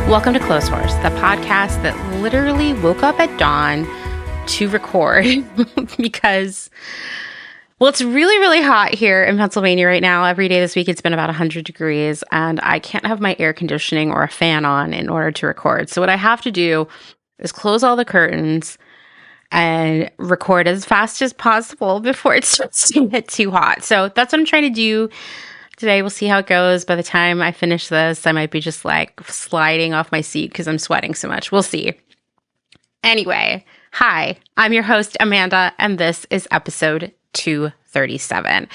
Welcome to Clotheshorse, the podcast that literally woke up at dawn to record because, well, it's really, really hot here in Pennsylvania right now. Every day this week it's been about 100 degrees and I can't have my air conditioning or a fan on in order to record. So what I have to do is close all the curtains and record as fast as possible before it starts to get too hot. So that's what I'm trying to do today. We'll see how it goes. By the time I finish this, I might be just like sliding off my seat because I'm sweating so much. We'll see. Anyway, hi, I'm your host, Amanda, and this is episode 237.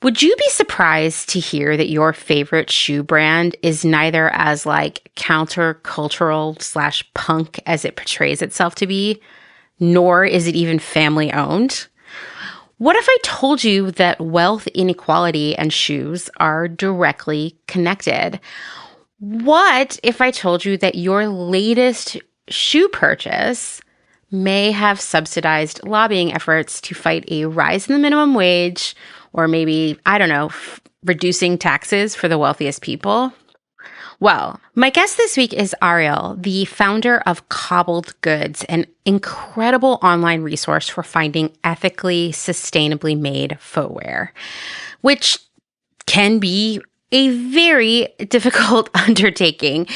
Would you be surprised to hear that your favorite shoe brand is neither as like countercultural / punk as it portrays itself to be, nor is it even family owned? What if I told you that wealth, inequality, and shoes are directly connected? What if I told you that your latest shoe purchase may have subsidized lobbying efforts to fight a rise in the minimum wage, or maybe, I don't know, reducing taxes for the wealthiest people? Well, my guest this week is Ariel, the founder of Cobbled Goods, an incredible online resource for finding ethically, sustainably made footwear, which can be a very difficult undertaking.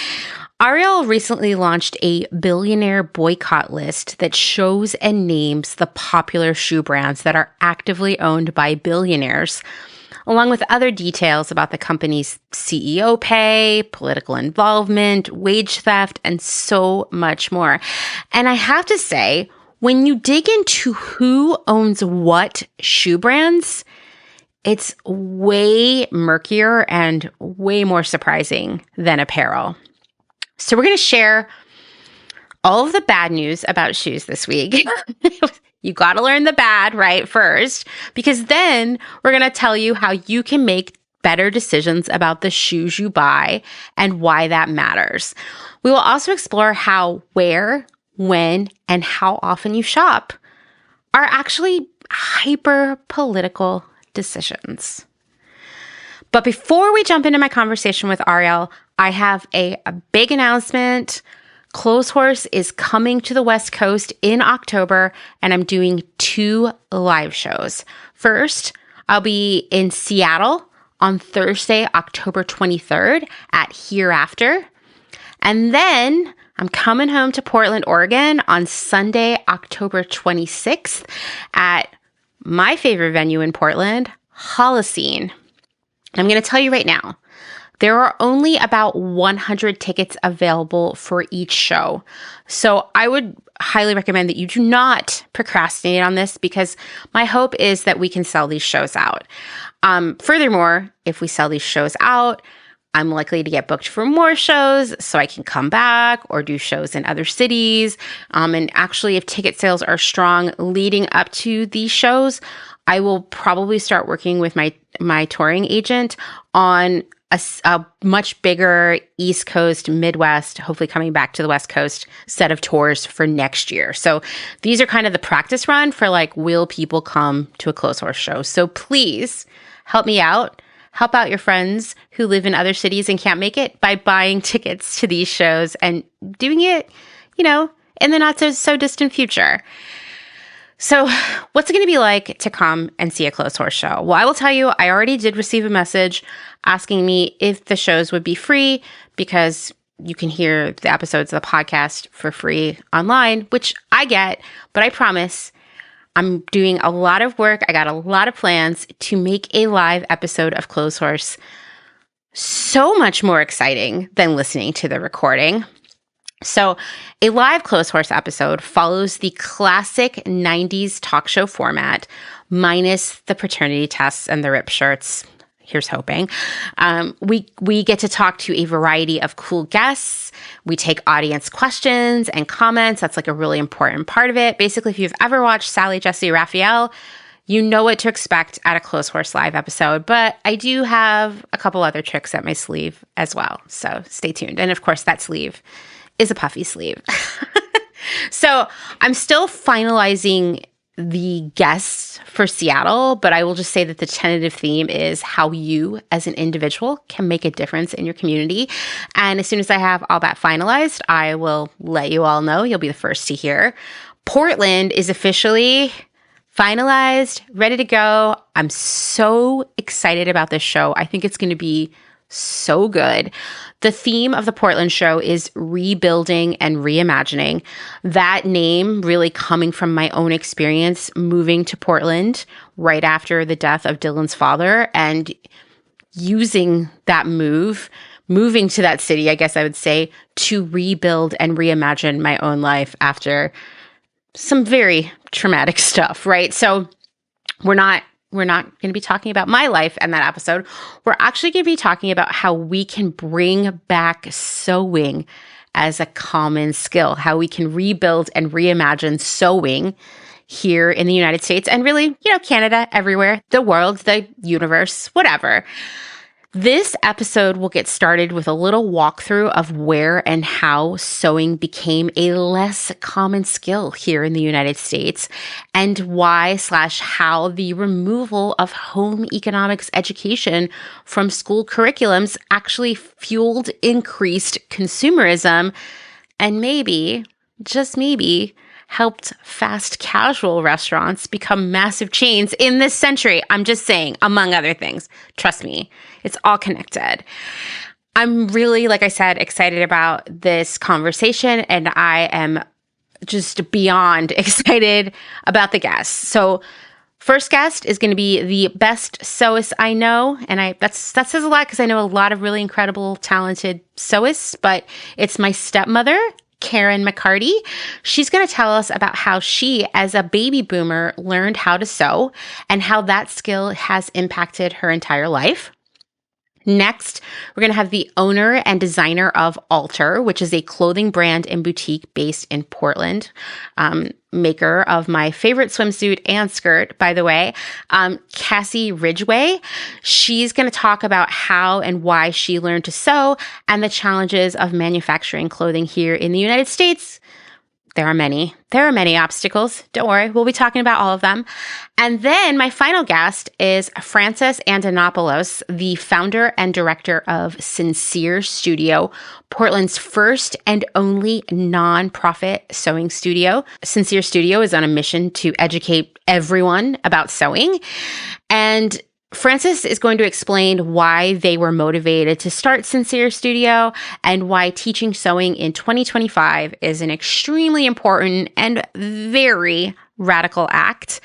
Ariel recently launched a Billionaire boycott list that shows and names the popular shoe brands that are actively owned by billionaires, along with other details about the company's CEO pay, political involvement, wage theft, and so much more. And I have to say, when you dig into who owns what shoe brands, it's way murkier and way more surprising than apparel. So we're going to share all of the bad news about shoes this week. You got to learn the bad, right, first, because then we're going to tell you how you can make better decisions about the shoes you buy and why that matters. We will also explore how, where, when, and how often you shop are actually hyper-political decisions. But before we jump into my conversation with Ariel, I have a big announcement. Clotheshorse is coming to the West Coast in October, and I'm doing 2 live shows. First, I'll be in Seattle on Thursday, October 23rd at Hereafter. And then I'm coming home to Portland, Oregon on Sunday, October 26th at my favorite venue in Portland, Holocene. I'm going to tell you right now, there are only about 100 tickets available for each show. So I would highly recommend that you do not procrastinate on this because my hope is that we can sell these shows out. Furthermore, if we sell these shows out, I'm likely to get booked for more shows so I can come back or do shows in other cities. And actually, if ticket sales are strong leading up to these shows, I will probably start working with my touring agent on a much bigger East Coast, Midwest, hopefully coming back to the West Coast set of tours for next year. So these are kind of the practice run for like, will people come to a Clotheshorse show? So please help me out. Help out your friends who live in other cities and can't make it by buying tickets to these shows and doing it, in the not so distant future. So what's it going to be like to come and see a Clotheshorse show? Well, I will tell you, I already did receive a message asking me if the shows would be free because you can hear the episodes of the podcast for free online, which I get, but I promise I'm doing a lot of work. I got a lot of plans to make a live episode of Clotheshorse so much more exciting than listening to the recording. So a live Clotheshorse episode follows the classic 90s talk show format, minus the paternity tests and the rip shirts. Here's hoping. We get to talk to a variety of cool guests. We take audience questions and comments. That's like a really important part of it. Basically, if you've ever watched Sally, Jesse, Raphael, you know what to expect at a Clotheshorse live episode. But I do have a couple other tricks at my sleeve as well. So stay tuned. And of course, that sleeve is a puffy sleeve. So I'm still finalizing the guests for Seattle, but I will just say that the tentative theme is how you as an individual can make a difference in your community. And as soon as I have all that finalized, I will let you all know. You'll be the first to hear. Portland is officially finalized, ready to go. I'm so excited about this show. I think it's going to be so good. The theme of the Portland show is rebuilding and reimagining. That name really coming from my own experience moving to Portland right after the death of Dylan's father and using that moving to that city, I guess I would say, to rebuild and reimagine my own life after some very traumatic stuff, right? So we're not going to be talking about my life in that episode. We're actually going to be talking about how we can bring back sewing as a common skill, how we can rebuild and reimagine sewing here in the United States and really, Canada, everywhere, the world, the universe, whatever. This episode will get started with a little walkthrough of where and how sewing became a less common skill here in the United States and why/how the removal of home economics education from school curriculums actually fueled increased consumerism and maybe, just maybe, helped fast casual restaurants become massive chains in this century. I'm just saying, among other things. Trust me, it's all connected. I'm really, like I said, excited about this conversation, and I am just beyond excited about the guests. So first guest is going to be the best sewist I know, and that says a lot because I know a lot of really incredible, talented sewists, but it's my stepmother, Karen McCarty. She's going to tell us about how she, as a baby boomer, learned how to sew and how that skill has impacted her entire life. Next, we're going to have the owner and designer of Alter, which is a clothing brand and boutique based in Portland, maker of my favorite swimsuit and skirt, by the way, Cassie Ridgway. She's going to talk about how and why she learned to sew and the challenges of manufacturing clothing here in the United States. There are many obstacles. Don't worry. We'll be talking about all of them. And then my final guest is Frances Antonopoulos, the founder and director of Sincere Studio, Portland's first and only nonprofit sewing studio. Sincere Studio is on a mission to educate everyone about sewing. And Frances is going to explain why they were motivated to start Sincere Studio and why teaching sewing in 2025 is an extremely important and very radical act.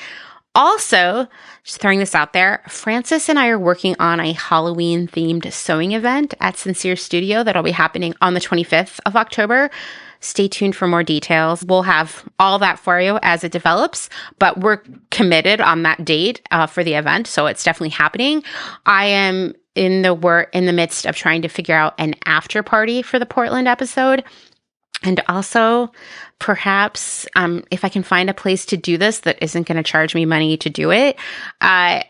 Also, just throwing this out there, Frances and I are working on a Halloween-themed sewing event at Sincere Studio that'll be happening on the 25th of October. Stay tuned for more details. We'll have all that for you as it develops, but we're committed on that date for the event, so it's definitely happening. I am in the midst of trying to figure out an after party for the Portland episode, and also perhaps if I can find a place to do this that isn't going to charge me money to do it, a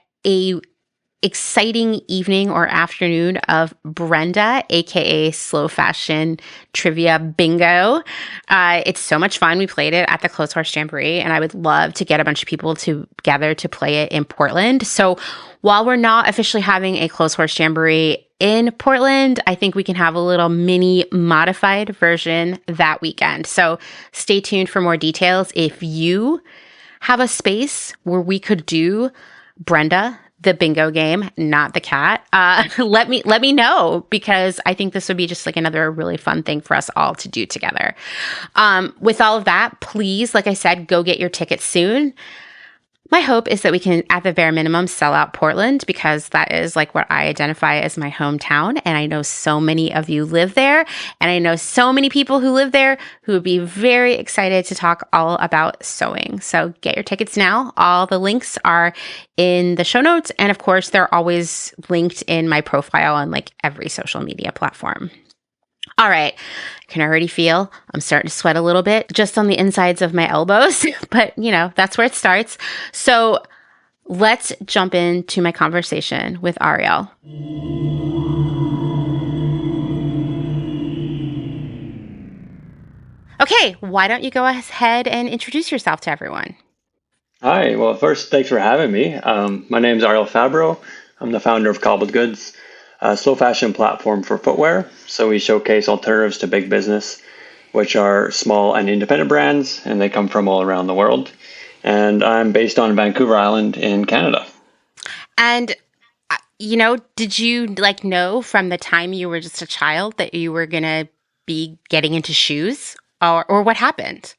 exciting evening or afternoon of Brenda, aka Slow Fashion Trivia Bingo. It's so much fun. We played it at the Clotheshorse Jamboree, and I would love to get a bunch of people together to play it in Portland. So while we're not officially having a Clotheshorse Jamboree in Portland, I think we can have a little mini modified version that weekend. So stay tuned for more details. If you have a space where we could do Brenda, the bingo game, not the cat, let me know, because I think this would be just like another really fun thing for us all to do together. With all of that, please, like I said, go get your tickets soon. My hope is that we can, at the bare minimum, sell out Portland, because that is like what I identify as my hometown. And I know so many of you live there. And I know so many people who live there who would be very excited to talk all about sewing. So get your tickets now. All the links are in the show notes. And of course, they're always linked in my profile on like every social media platform. All right, I can already feel I'm starting to sweat a little bit just on the insides of my elbows, but that's where it starts. So let's jump into my conversation with Ariel. Okay, why don't you go ahead and introduce yourself to everyone? Hi. Well, first, thanks for having me. My name's Ariel Fabro. I'm the founder of Cobbled, a slow fashion platform for footwear. So we showcase alternatives to big business, which are small and independent brands, and they come from all around the world. And I'm based on Vancouver Island in Canada. And did you like know from the time you were just a child that you were gonna be getting into shoes, or what happened?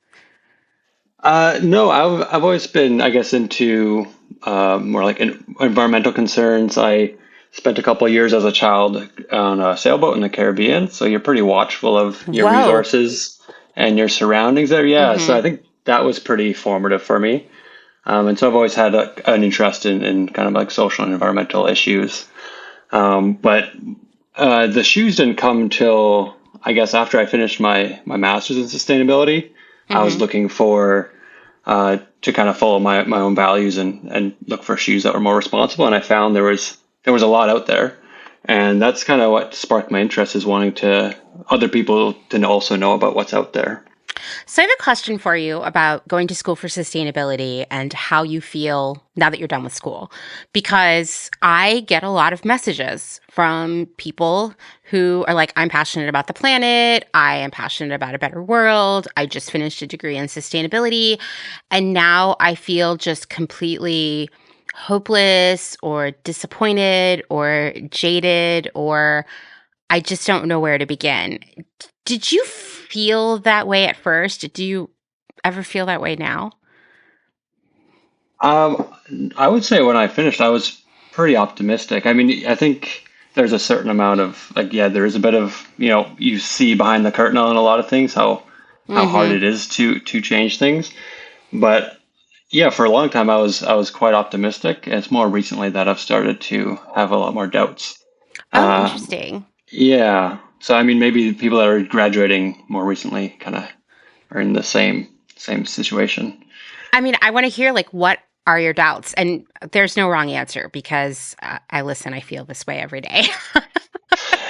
No, I've always been, I guess, into more like environmental concerns. I spent a couple of years as a child on a sailboat in the Caribbean, so you're pretty watchful of your Whoa. resources and your surroundings there. Yeah, so Mm-hmm. I think that was pretty formative for me. And so I've always had an interest in kind of like social and environmental issues. But the shoes didn't come till I guess after I finished my master's in sustainability. I was Mm-hmm. looking for to kind of follow my own values and look for shoes that were more responsible. And I found there was a lot out there, and that's kind of what sparked my interest is wanting to other people to also know about what's out there. So I have a question for you about going to school for sustainability and how you feel now that you're done with school. Because I get a lot of messages from people who are like, I'm passionate about the planet. I am passionate about a better world. I just finished a degree in sustainability. And now I feel just completely hopeless or disappointed or jaded, or I just don't know where to begin. Did you feel that way at first? Do you ever feel that way now? Um, I would say when I finished, I was pretty optimistic. I mean, I think there's a certain amount of like, yeah, there is a bit of, you see behind the curtain on a lot of things, how hard Mm-hmm. it is to change things. But yeah, for a long time, I was quite optimistic. It's more recently that I've started to have a lot more doubts. Oh, Uh, interesting. yeah. So I mean, maybe the people that are graduating more recently kind of are in the same situation. I mean, I want to hear like what are your doubts? And there's no wrong answer because I listen, I feel this way every day.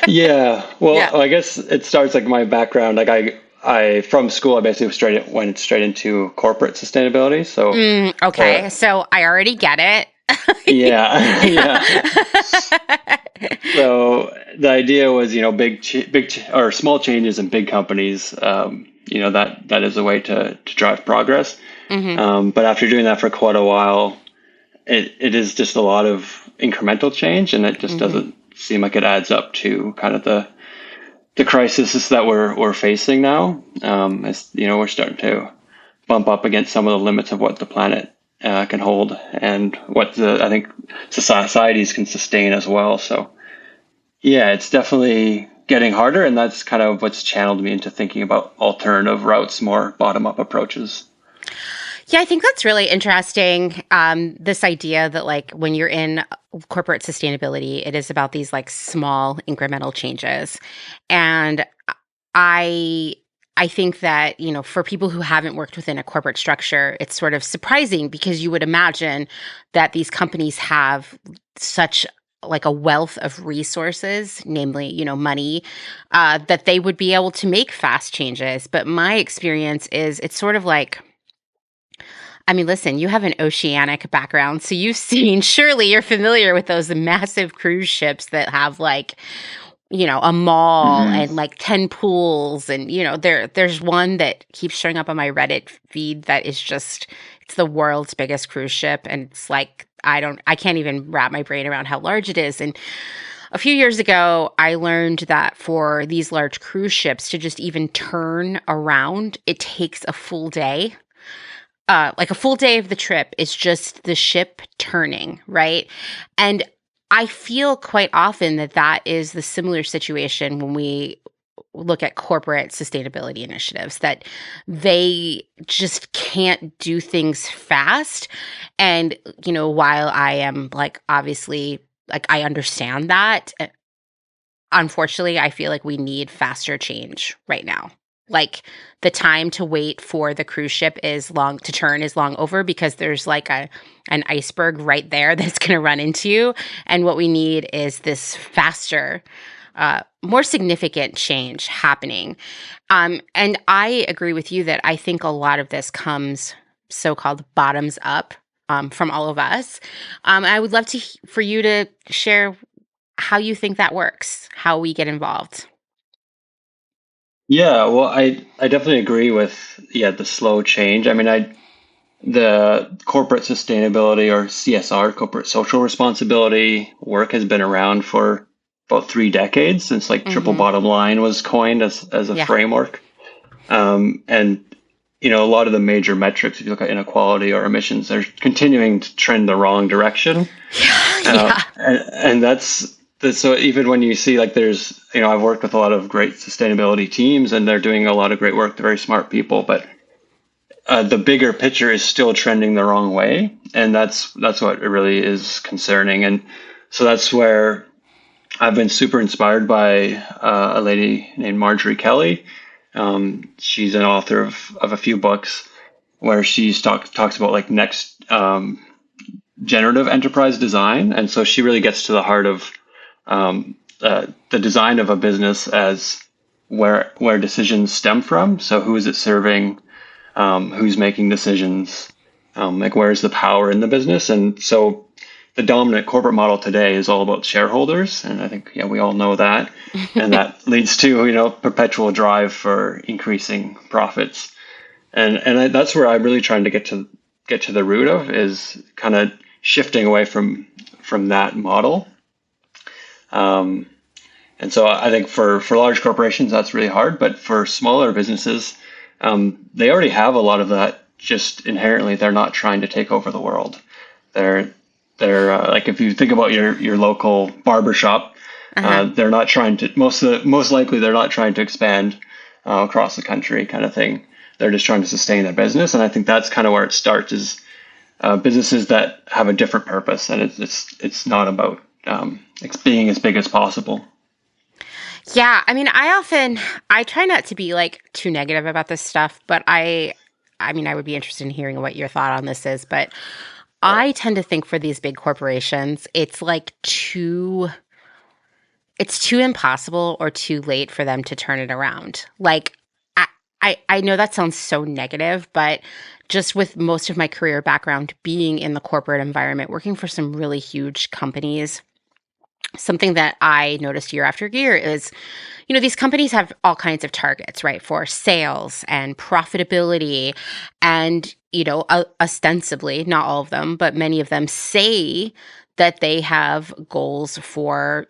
Yeah, Yeah. well, I guess it starts like my background. Like I from school, I basically went straight into corporate sustainability. So for Okay, so I already get yeah, yeah. it. So the idea was, or small changes in big companies. That is a way to drive progress. Hmm. But after doing that for quite a while, it is just a lot of incremental change, and it just Hmm. doesn't seem like it adds up to kind of the crisis that we're facing now. As we're starting to bump up against some of the limits of what the planet can hold, and what I think societies can sustain as well. So yeah, it's definitely getting harder, and that's kind of what's channeled me into thinking about alternative routes, more bottom up approaches. Yeah, I think that's really interesting. This idea that like when you're in corporate sustainability, it is about these like small incremental changes. And I I think that, for people who haven't worked within a corporate structure, it's sort of surprising because you would imagine that these companies have such like a wealth of resources, namely, money, that they would be able to make fast changes. But my experience is it's sort of like, I mean, listen, you have an oceanic background, so you've seen, surely you're familiar with those massive cruise ships that have like, a mall Hmm. and like 10 pools. And, there's one that keeps showing up on my Reddit feed that is just, it's the world's biggest cruise ship. And it's like, I can't even wrap my brain around how large it is. And a few years ago, I learned that for these large cruise ships to just even turn around, it takes a full day, like a full day of the trip is just the ship turning, right? And I feel quite often that that is the similar situation when we look at corporate sustainability initiatives, that they just can't do things fast. And, while I am like, obviously, like, I understand that, unfortunately, I feel like we need faster change right now. Like the time to wait for the cruise ship is long to turn is long over because there's like an iceberg right there that's going to run into you. And what we need is this faster, more significant change happening. And I agree with you that I think a lot of this comes so-called bottoms up from all of us. I would love for you to share how you think that works, how we get involved. Yeah, well, I definitely agree with the slow change. I mean, the corporate sustainability or CSR, corporate social responsibility work has been around for about 3 decades since like triple Mm-hmm. bottom line was coined as a Yeah. framework. And a lot of the major metrics, if you look at inequality or emissions, they're continuing to trend the wrong direction. Yeah. And so even when you see like there's, I've worked with a lot of great sustainability teams and they're doing a lot of great work. They're very smart people, but the bigger picture is still trending the wrong way. And that's what really is concerning. And so that's where I've been super inspired by a lady named Marjorie Kelly. She's an author of a few books where she talks about like next generative enterprise design. And so she really gets to the heart of the design of a business as where decisions stem from. So who is it serving? Who's making decisions? Like where's the power in the business? And so the dominant corporate model today is all about shareholders, and I think we all know that, and that leads to perpetual drive for increasing profits, and that's where I'm really trying to get to the root of is kind of shifting away from that model. And so I think for large corporations that's really hard, but for smaller businesses, they already have a lot of that. Just inherently, they're not trying to take over the world. They're like if you think about your local barbershop, they're not trying to most likely they're not trying to expand across the country kind of thing. They're just trying to sustain their business, and I think that's kind of where it starts is businesses that have a different purpose, and it's not about being as big as possible. Yeah, I mean, I try not to be like too negative about this stuff, but I mean, I would be interested in hearing what your thought on this is, but I tend to think for these big corporations, it's too impossible or too late for them to turn it around. Like, I know that sounds so negative, but just with most of my career background being in the corporate environment, working for some really huge companies, something that I noticed year after year is, these companies have all kinds of targets, right, for sales and profitability. And, ostensibly, not all of them, but many of them say that they have goals for,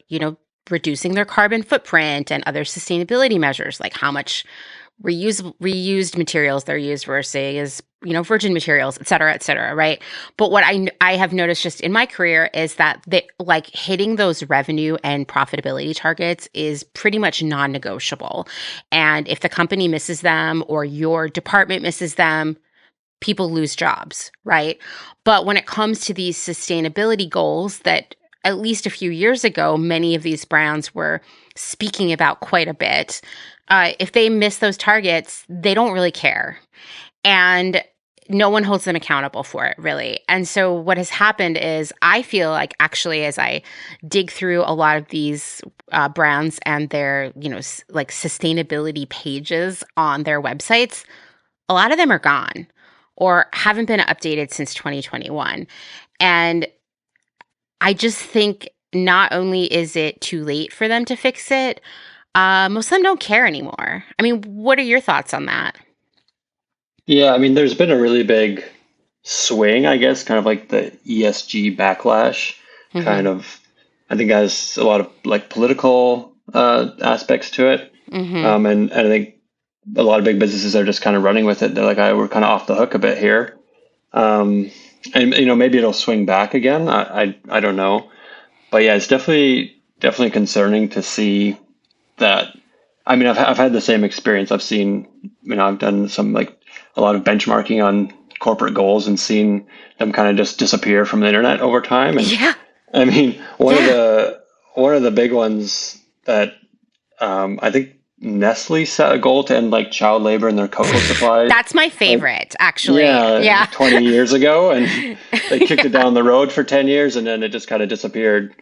reducing their carbon footprint and other sustainability measures, like how much reused materials they're used versus virgin materials, et cetera, right? But what I have noticed just in my career is that they like hitting those revenue and profitability targets is pretty much non-negotiable. And if the company misses them or your department misses them, people lose jobs, right? But when it comes to these sustainability goals that at least a few years ago, many of these brands were speaking about quite a bit. If they miss those targets, they don't really care. And no one holds them accountable for it, really. And so what has happened is I feel like actually as I dig through a lot of these brands and their, like sustainability pages on their websites, a lot of them are gone or haven't been updated since 2021. And I just think not only is it too late for them to fix it, most of them don't care anymore. I mean, what are your thoughts on that? Yeah, I mean, there's been a really big swing, I guess, kind of like the ESG backlash, Mm-hmm. kind of, I think has a lot of like political aspects to it. Mm-hmm. And I think a lot of big businesses are just kind of running with it. They're like, we're kind of off the hook a bit here. Um, and maybe it'll swing back again. I don't know. But yeah, it's definitely concerning to see that. I mean, I've had the same experience. I've seen, I've done some like a lot of benchmarking on corporate goals and seen them kind of just disappear from the internet over time. And Yeah. I mean, Yeah. one of the big ones that I think Nestle set a goal to end like child labor in their cocoa supply. That's my Like, favorite, actually. yeah, Yeah. 20 years ago, and they kicked it Yeah. down the road for 10 years, and then it just kind of disappeared.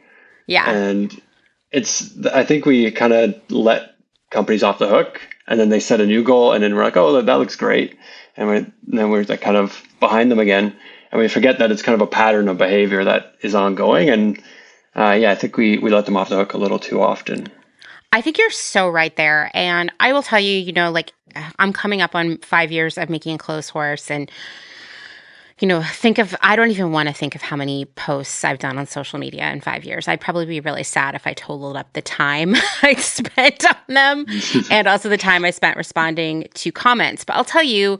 Yeah. And I think we kind of let companies off the hook, and then they set a new goal, and then we're like, oh, that looks great. and then we're like kind of behind them again, and we forget that it's kind of a pattern of behavior that is ongoing. And I think we let them off the hook a little too often. I think you're so right there. And I will tell you, like I'm coming up on 5 years of making Clotheshorse, and I don't even want to think of how many posts I've done on social media in 5 years. I'd probably be really sad if I totaled up the time I spent on them and also the time I spent responding to comments. But I'll tell you,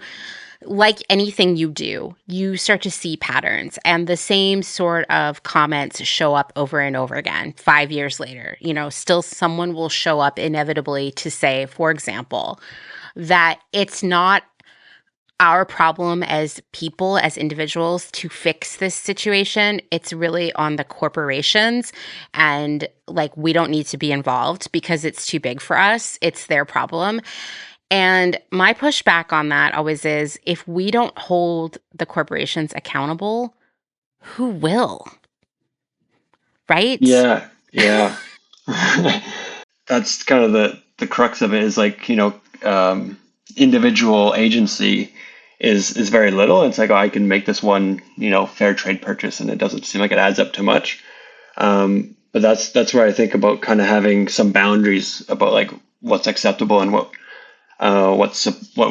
like anything you do, you start to see patterns, and the same sort of comments show up over and over again 5 years later. Still someone will show up inevitably to say, for example, that it's not our problem as people, as individuals, to fix this situation. It's really on the corporations, and like we don't need to be involved because it's too big for us. It's their problem. And my pushback on that always is, if we don't hold the corporations accountable, who will? Right? Yeah, yeah. That's kind of the crux of it, is like, individual agency is very little. It's like, oh, I can make this one, fair trade purchase, and it doesn't seem like it adds up too much. But that's where I think about kind of having some boundaries about like what's acceptable and what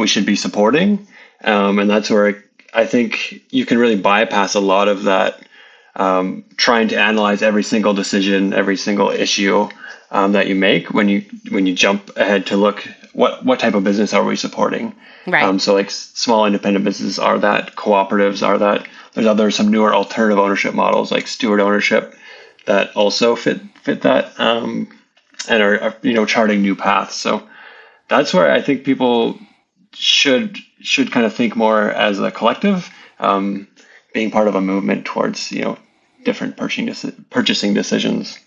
we should be supporting. And that's where I think you can really bypass a lot of that, trying to analyze every single decision, every single issue that you make when you jump ahead to look what type of business are we supporting. Right. So like small independent businesses are that, cooperatives are that. There's some newer alternative ownership models like steward ownership that also fit that, and are charting new paths. So that's where I think people should kind of think more as a collective, being part of a movement towards different purchasing decisions.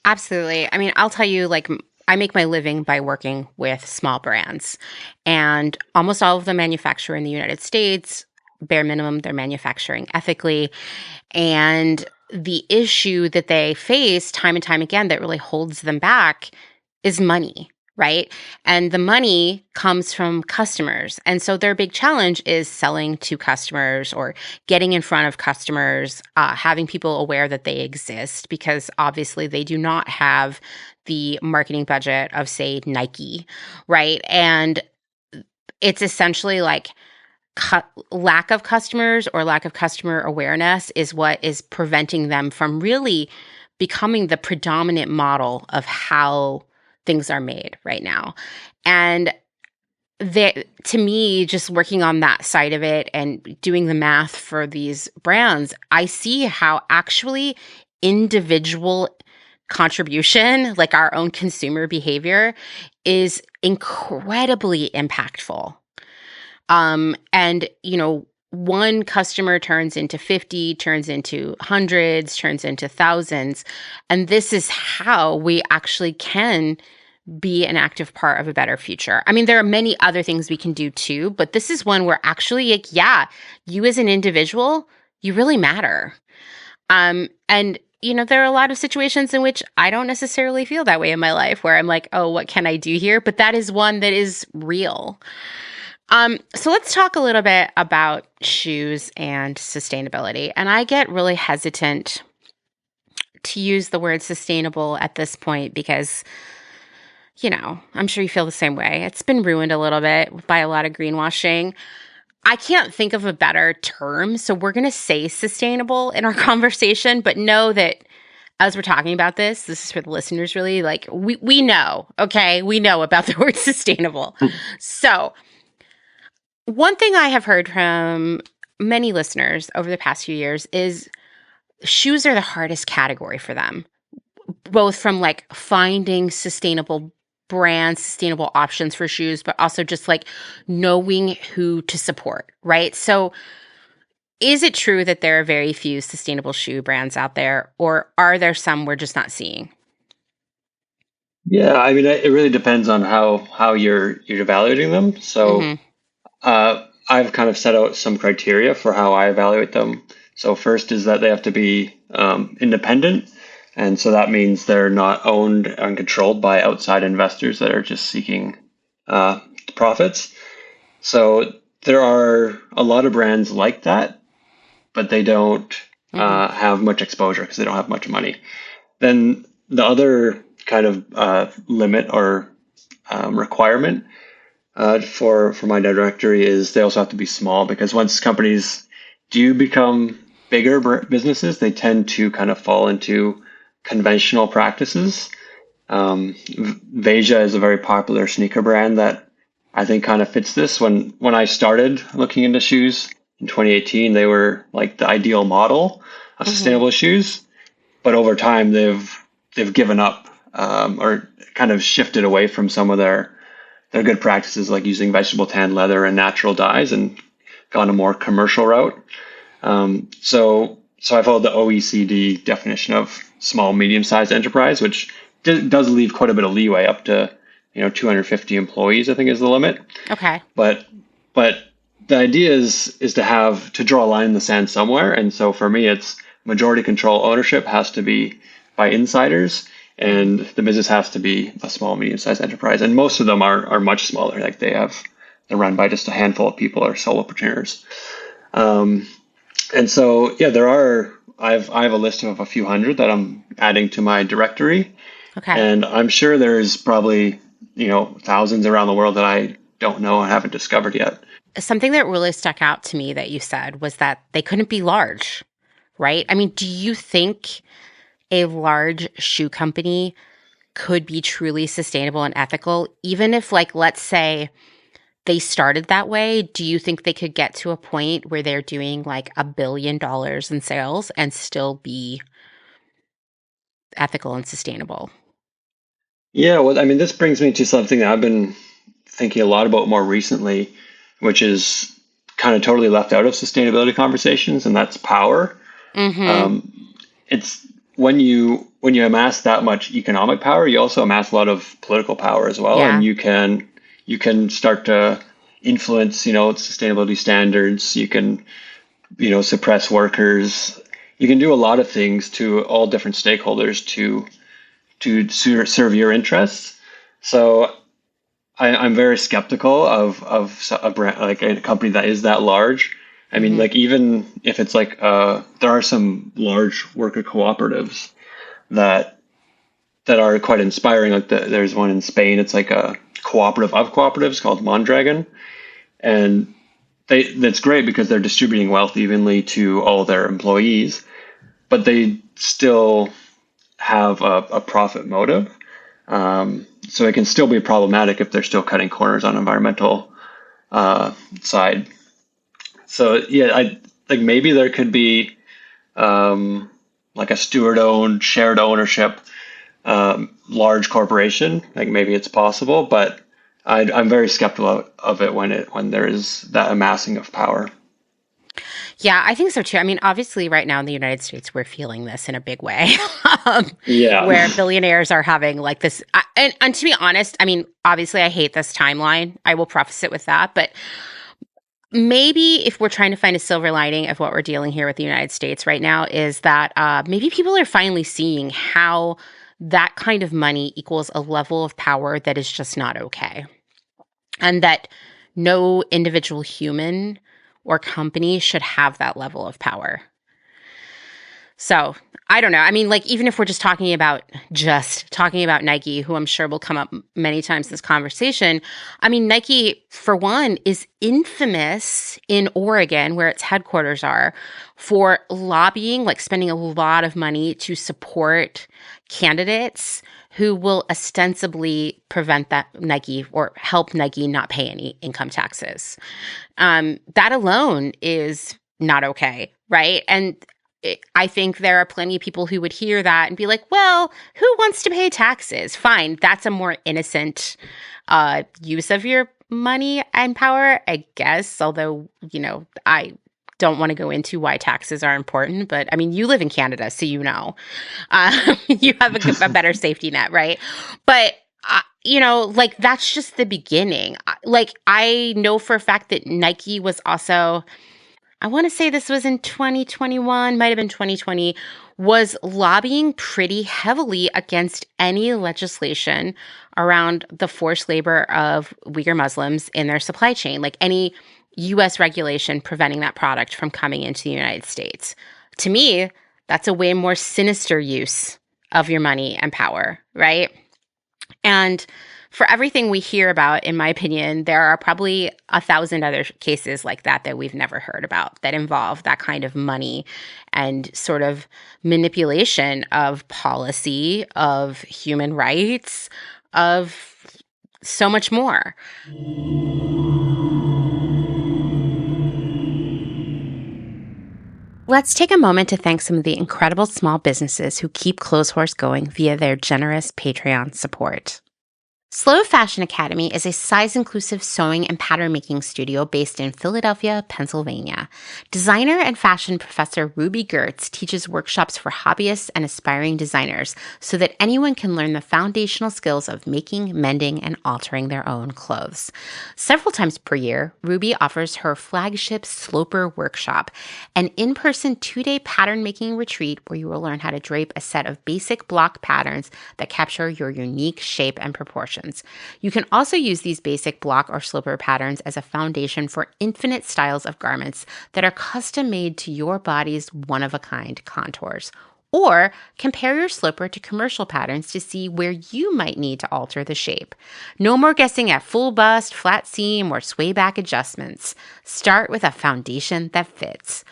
Absolutely. I mean, I'll tell you, like, I make my living by working with small brands, and almost all of them manufacture in the United States. Bare minimum, they're manufacturing ethically. And the issue that they face time and time again that really holds them back is money, right? And the money comes from customers. And so their big challenge is selling to customers or getting in front of customers, having people aware that they exist, because obviously they do not have the marketing budget of, say, Nike, right? And it's essentially like lack of customers or lack of customer awareness is what is preventing them from really becoming the predominant model of how things are made right now. And to me, just working on that side of it and doing the math for these brands, I see how actually individual contribution, like our own consumer behavior, is incredibly impactful. And one customer turns into 50, turns into hundreds, turns into thousands. And this is how we actually can be an active part of a better future. I mean, there are many other things we can do too, but this is one where actually, like, yeah, you as an individual, you really matter. And there are a lot of situations in which I don't necessarily feel that way in my life, where I'm like, oh, what can I do here? But that is one that is real. So let's talk a little bit about shoes and sustainability. And I get really hesitant to use the word sustainable at this point because, I'm sure you feel the same way. It's been ruined a little bit by a lot of greenwashing. I can't think of a better term, so we're going to say sustainable in our conversation, but know that as we're talking about this is for the listeners, really, like we know, okay? We know about the word sustainable. So one thing I have heard from many listeners over the past few years is shoes are the hardest category for them, both from like finding sustainable brands, sustainable options for shoes, but also just like knowing who to support, right? So is it true that there are very few sustainable shoe brands out there, or are there some we're just not seeing? Yeah, I mean, it really depends on how you're evaluating them. So Mm-hmm. I've kind of set out some criteria for how I evaluate them. So first is that they have to be independent. And so that means they're not owned and controlled by outside investors that are just seeking profits. So there are a lot of brands like that, but they don't Hmm. have much exposure because they don't have much money. Then the other kind of limit or requirement for my directory is they also have to be small, because once companies do become bigger businesses, they tend to kind of fall into conventional practices. Veja is a very popular sneaker brand that I think kind of fits this. When I started looking into shoes in 2018, they were like the ideal model of Hmm. sustainable shoes. But over time, they've given up, or kind of shifted away from some of their good practices, like using vegetable tan leather and natural dyes, and gone a more commercial route. So I followed the OECD definition of small, medium-sized enterprise, which does leave quite a bit of leeway up to 250 employees, I think, is the limit. Okay. But but the idea is to draw a line in the sand somewhere. And so for me, it's majority control ownership has to be by insiders, Hmm. and the business has to be a small, medium-sized enterprise. And most of them are much smaller. Like they're run by just a handful of people or solopreneurs. Um, and so yeah, I have a list of a few hundred that I'm adding to my directory, Okay. and I'm sure there's probably thousands around the world that I don't know and haven't discovered yet. Something that really stuck out to me that you said was that they couldn't be large, right? I mean, do you think a large shoe company could be truly sustainable and ethical, even if, like, let's say they started that way? Do you think they could get to a point where they're doing like $1 billion in sales and still be ethical and sustainable? Yeah, well, I mean, this brings me to something that I've been thinking a lot about more recently, which is kind of totally left out of sustainability conversations, and that's power. Mm-hmm. Um, it's when you amass that much economic power, you also amass a lot of political power as well, and Yeah. you can start to influence, sustainability standards. You can, suppress workers. You can do a lot of things to all different stakeholders to serve your interests. So I'm very skeptical of a brand, like a company that is that large. I mean, Mm-hmm. like, even if it's like there are some large worker cooperatives that are quite inspiring. Like there's one in Spain. It's like a cooperative of cooperatives called Mondragon, and that's great because they're distributing wealth evenly to all their employees, but they still have a profit motive. So it can still be problematic if they're still cutting corners on environmental side. So yeah, I like maybe there could be like a steward-owned, shared ownership, large corporation. Like maybe it's possible, but I'm very skeptical of it when there is that amassing of power. Yeah, I think so too. I mean, obviously, right now in the United States, we're feeling this in a big way, Yeah. where billionaires are having like this. And to be honest, I mean, obviously, I hate this timeline. I will preface it with that. But maybe if we're trying to find a silver lining of what we're dealing here with the United States right now, is that maybe people are finally seeing how that kind of money equals a level of power that is just not okay. And that no individual human or company should have that level of power. So I don't know. I mean, like, even if we're just talking about Nike, who I'm sure will come up many times in this conversation. I mean, Nike, for one, is infamous in Oregon, where its headquarters are, for lobbying, like spending a lot of money to support candidates who will ostensibly prevent that Nike or help Nike not pay any income taxes. That alone is not okay, right? And I think there are plenty of people who would hear that and be like, well, who wants to pay taxes? Fine. That's a more innocent use of your money and power, I guess. Although, I don't want to go into why taxes are important, but I mean, you live in Canada, so you have a better safety net, right? But like that's just the beginning. Like I know for a fact that Nike was also, I want to say this was in 2021, might have been 2020, was lobbying pretty heavily against any legislation around the forced labor of Uyghur Muslims in their supply chain. Like any, US regulation preventing that product from coming into the United States. To me, that's a way more sinister use of your money and power, right? And for everything we hear about, in my opinion, there are probably 1,000 other cases like that we've never heard about that involve that kind of money and sort of manipulation of policy, of human rights, of so much more. Let's take a moment to thank some of the incredible small businesses who keep Clotheshorse going via their generous Patreon support. Slow Fashion Academy is a size-inclusive sewing and pattern-making studio based in Philadelphia, Pennsylvania. Designer and fashion professor Ruby Gertz teaches workshops for hobbyists and aspiring designers so that anyone can learn the foundational skills of making, mending, and altering their own clothes. Several times per year, Ruby offers her flagship Sloper Workshop, an in-person 2-day pattern-making retreat where you will learn how to drape a set of basic block patterns that capture your unique shape and proportions. You can also use these basic block or sloper patterns as a foundation for infinite styles of garments that are custom made to your body's one-of-a-kind contours. Or compare your sloper to commercial patterns to see where you might need to alter the shape. No more guessing at full bust, flat seam, or sway back adjustments. Start with a foundation that fits.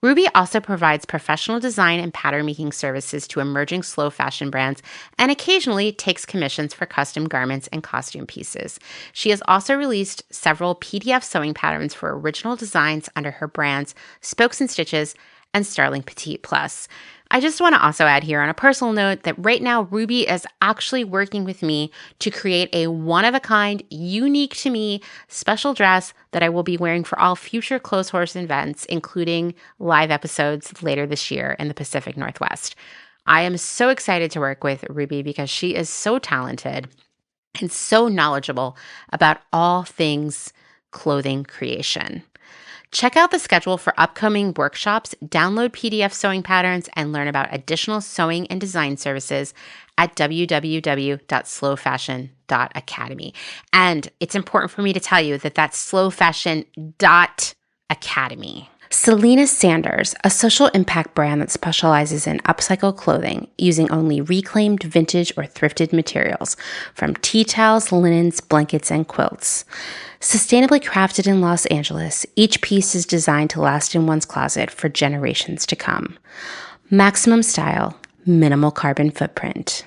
Ruby also provides professional design and pattern-making services to emerging slow fashion brands and occasionally takes commissions for custom garments and costume pieces. She has also released several PDF sewing patterns for original designs under her brands Spokes and Stitches and Starling Petite Plus. I just want to also add here on a personal note that right now Ruby is actually working with me to create a one-of-a-kind, unique to me special dress that I will be wearing for all future Clotheshorse events, including live episodes later this year in the Pacific Northwest. I am so excited to work with Ruby because she is so talented and so knowledgeable about all things clothing creation. Check out the schedule for upcoming workshops, download PDF sewing patterns, and learn about additional sewing and design services at www.slowfashion.academy. And it's important for me to tell you that that's slowfashion.academy. Selena Sanders, a social impact brand that specializes in upcycle clothing using only reclaimed, vintage, or thrifted materials from tea towels, linens, blankets, and quilts. Sustainably crafted in Los Angeles, each piece is designed to last in one's closet for generations to come. Maximum style, minimal carbon footprint.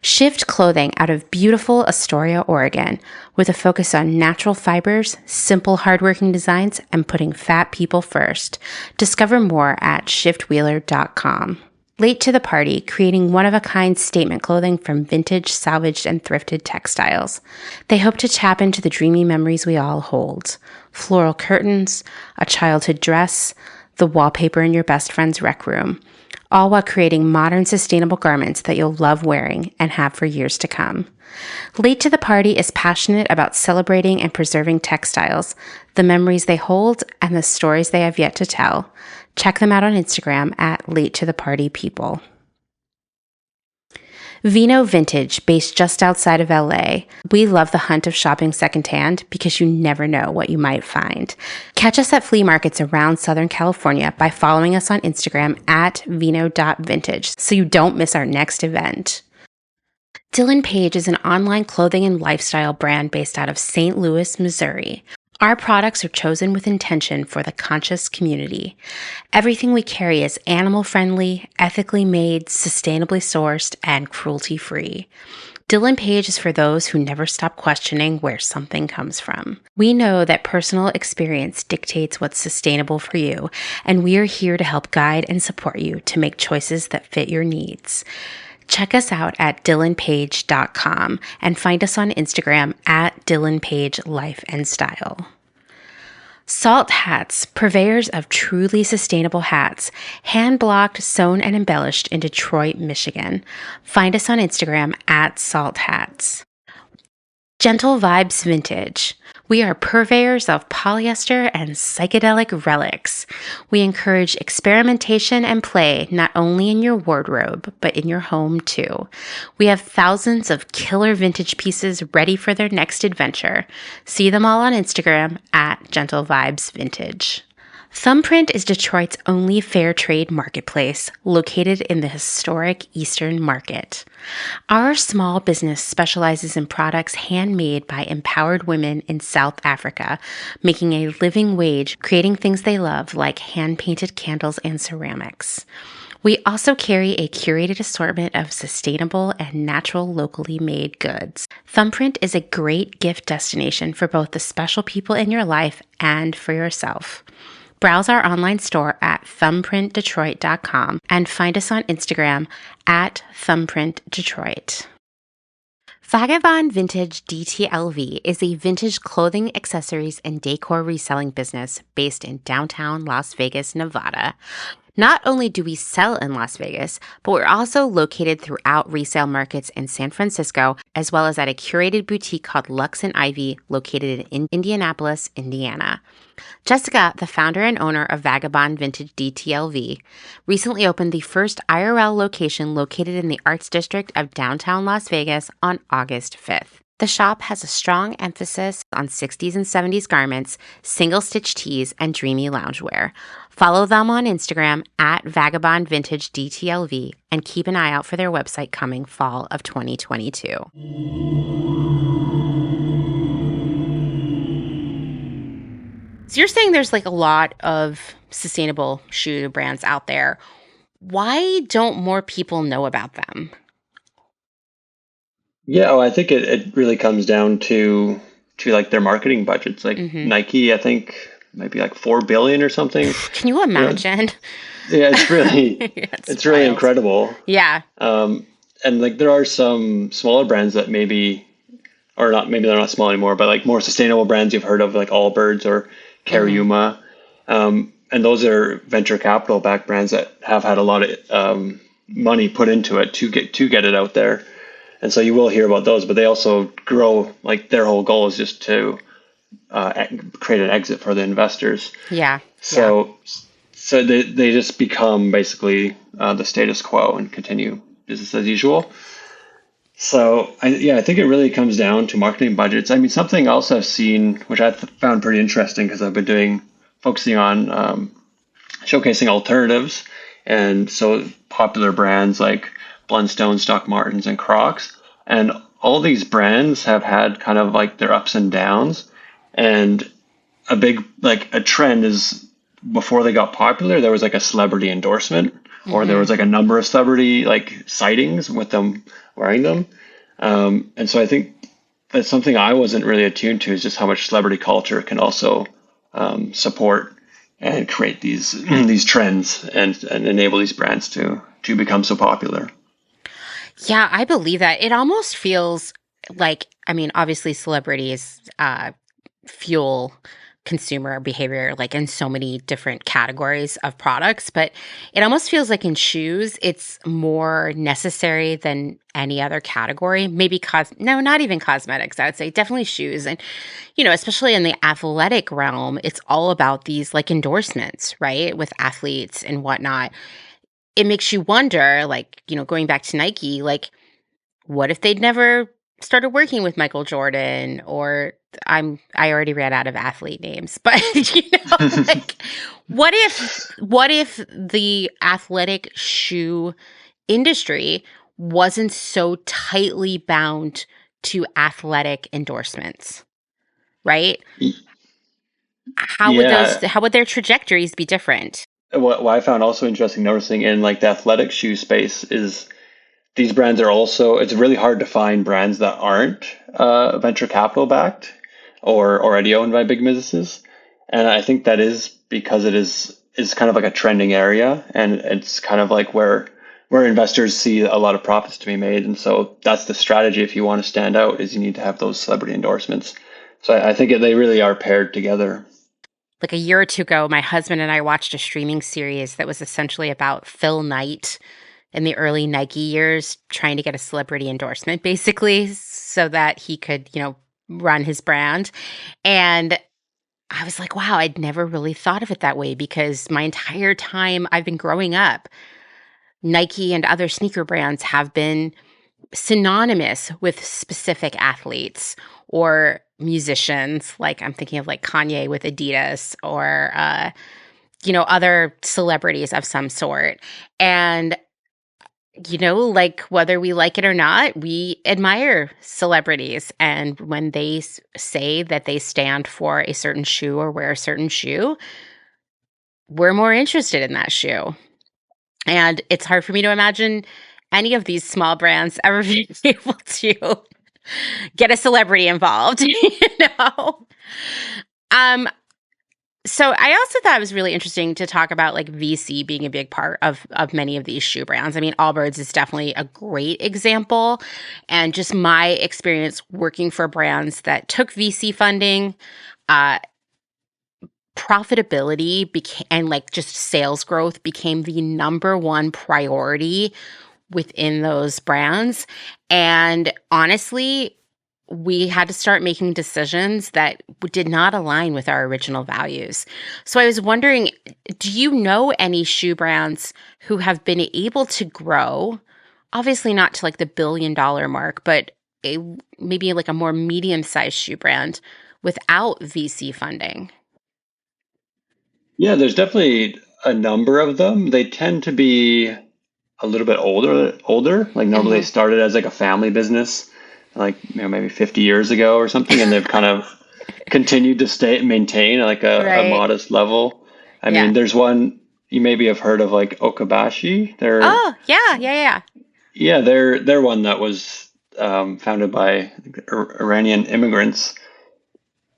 Shift clothing out of beautiful Astoria, Oregon, with a focus on natural fibers, simple, hardworking designs, and putting fat people first. Discover more at shiftwheeler.com. Late to the party, creating one-of-a-kind statement clothing from vintage, salvaged, and thrifted textiles. They hope to tap into the dreamy memories we all hold. Floral curtains, a childhood dress, the wallpaper in your best friend's rec room, all while creating modern, sustainable garments that you'll love wearing and have for years to come. Late to the Party is passionate about celebrating and preserving textiles, the memories they hold, and the stories they have yet to tell. Check them out on Instagram at Late to the Party People. Vino Vintage, based just outside of LA. We love the hunt of shopping secondhand because you never know what you might find. Catch us at flea markets around Southern California by following us on Instagram at vino.vintage so you don't miss our next event. Dylan Page is an online clothing and lifestyle brand based out of St. Louis, Missouri. Our products are chosen with intention for the conscious community. Everything we carry is animal-friendly, ethically made, sustainably sourced, and cruelty-free. Dylan Page is for those who never stop questioning where something comes from. We know that personal experience dictates what's sustainable for you, and we are here to help guide and support you to make choices that fit your needs. Check us out at dylanpage.com and find us on Instagram at dylanpagelife&style. Salt Hats, purveyors of truly sustainable hats, hand-blocked, sewn, and embellished in Detroit, Michigan. Find us on Instagram at Salt Hats. Gentle Vibes Vintage. We are purveyors of polyester and psychedelic relics. We encourage experimentation and play not only in your wardrobe, but in your home too. We have thousands of killer vintage pieces ready for their next adventure. See them all on Instagram at Gentle Vibes Vintage. Thumbprint is Detroit's only fair trade marketplace located in the historic Eastern Market. Our small business specializes in products handmade by empowered women in South Africa, making a living wage, creating things they love like hand-painted candles and ceramics. We also carry a curated assortment of sustainable and natural locally made goods. Thumbprint is a great gift destination for both the special people in your life and for yourself. Browse our online store at thumbprintdetroit.com and find us on Instagram at thumbprintdetroit. Vagabond Vintage DTLV is a vintage clothing, accessories, and decor reselling business based in downtown Las Vegas, Nevada. Not only do we sell in Las Vegas, but we're also located throughout resale markets in San Francisco, as well as at a curated boutique called Lux and Ivy, located in Indianapolis, Indiana. Jessica, the founder and owner of Vagabond Vintage DTLV, recently opened the first IRL location located in the Arts District of downtown Las Vegas on August 5th. The shop has a strong emphasis on 60s and 70s garments, single-stitch tees, and dreamy loungewear. Follow them on Instagram at Vagabond Vintage DTLV and keep an eye out for their website coming fall of 2022. So you're saying there's like a lot of sustainable shoe brands out there. Why don't more people know about them? Yeah, well, I think it really comes down to like their marketing budgets. Like Nike, I think might be like 4 billion or something. Can you imagine? Yeah, it's really it's really wild. incredible. Yeah. And like there are some smaller brands that maybe or not, maybe they're not small anymore, but like more sustainable brands you've heard of, like Allbirds or Cariuma. And those are venture capital backed brands that have had a lot of money put into it to get it out there. And so you will hear about those, but they also grow, like their whole goal is just to create an exit for the investors. Yeah. So they just become basically the status quo and continue business as usual. So I think it really comes down to marketing budgets. I mean, something else I've seen, which I found pretty interesting because I've been focusing on showcasing alternatives. And so popular brands like Blundstones, Doc Martens, and Crocs. And all these brands have had kind of like their ups and downs. And a big, like a trend is before they got popular, there was like a celebrity endorsement or there was like a number of celebrity like sightings with them wearing them. And so I think that's something I wasn't really attuned to is just how much celebrity culture can also support and create these trends and enable these brands to become so popular. Yeah, I believe that. It almost feels like, I mean, obviously celebrities fuel consumer behavior like in so many different categories of products, but it almost feels like in shoes, it's more necessary than any other category. Maybe not even cosmetics, I would say definitely shoes. And, especially in the athletic realm, it's all about these like endorsements, right? With athletes and whatnot. It makes you wonder, like, going back to Nike, like, what if they'd never started working with Michael Jordan? Or I already ran out of athlete names, but like, what if the athletic shoe industry wasn't so tightly bound to athletic endorsements, right? How would their trajectories be different? What I found also interesting noticing in like the athletic shoe space is these brands are also, it's really hard to find brands that aren't venture capital backed or already owned by big businesses. And I think that is because it is kind of like a trending area and it's kind of like where investors see a lot of profits to be made. And so that's the strategy if you want to stand out is you need to have those celebrity endorsements. So I think they really are paired together. Like a year or two ago, my husband and I watched a streaming series that was essentially about Phil Knight in the early Nike years trying to get a celebrity endorsement, basically, so that he could, run his brand. And I was like, wow, I'd never really thought of it that way because my entire time I've been growing up, Nike and other sneaker brands have been synonymous with specific athletes or musicians. Like I'm thinking of like Kanye with Adidas or, other celebrities of some sort. And like whether we like it or not, we admire celebrities. And when they say that they stand for a certain shoe or wear a certain shoe, we're more interested in that shoe. And it's hard for me to imagine any of these small brands ever being able to get a celebrity involved, know? Um, So I also thought it was really interesting to talk about like VC being a big part of many of these shoe brands. I mean, Allbirds is definitely a great example. And just my experience working for brands that took VC funding, uh, profitability became and like just sales growth became the number one priority within those brands. And honestly, we had to start making decisions that did not align with our original values. So I was wondering, do you know any shoe brands who have been able to grow, obviously not to like the $1 billion mark, but maybe like a more medium-sized shoe brand without VC funding? Yeah, there's definitely a number of them. They tend to be a little bit older. Like normally they Hmm. started as like a family business, like maybe 50 years ago or something, and they've kind of continued to maintain like a Right. modest level. I Yeah. mean, there's one you maybe have heard of like Okabashi. Oh, yeah, yeah, yeah. They're one that was founded by I think, Iranian immigrants.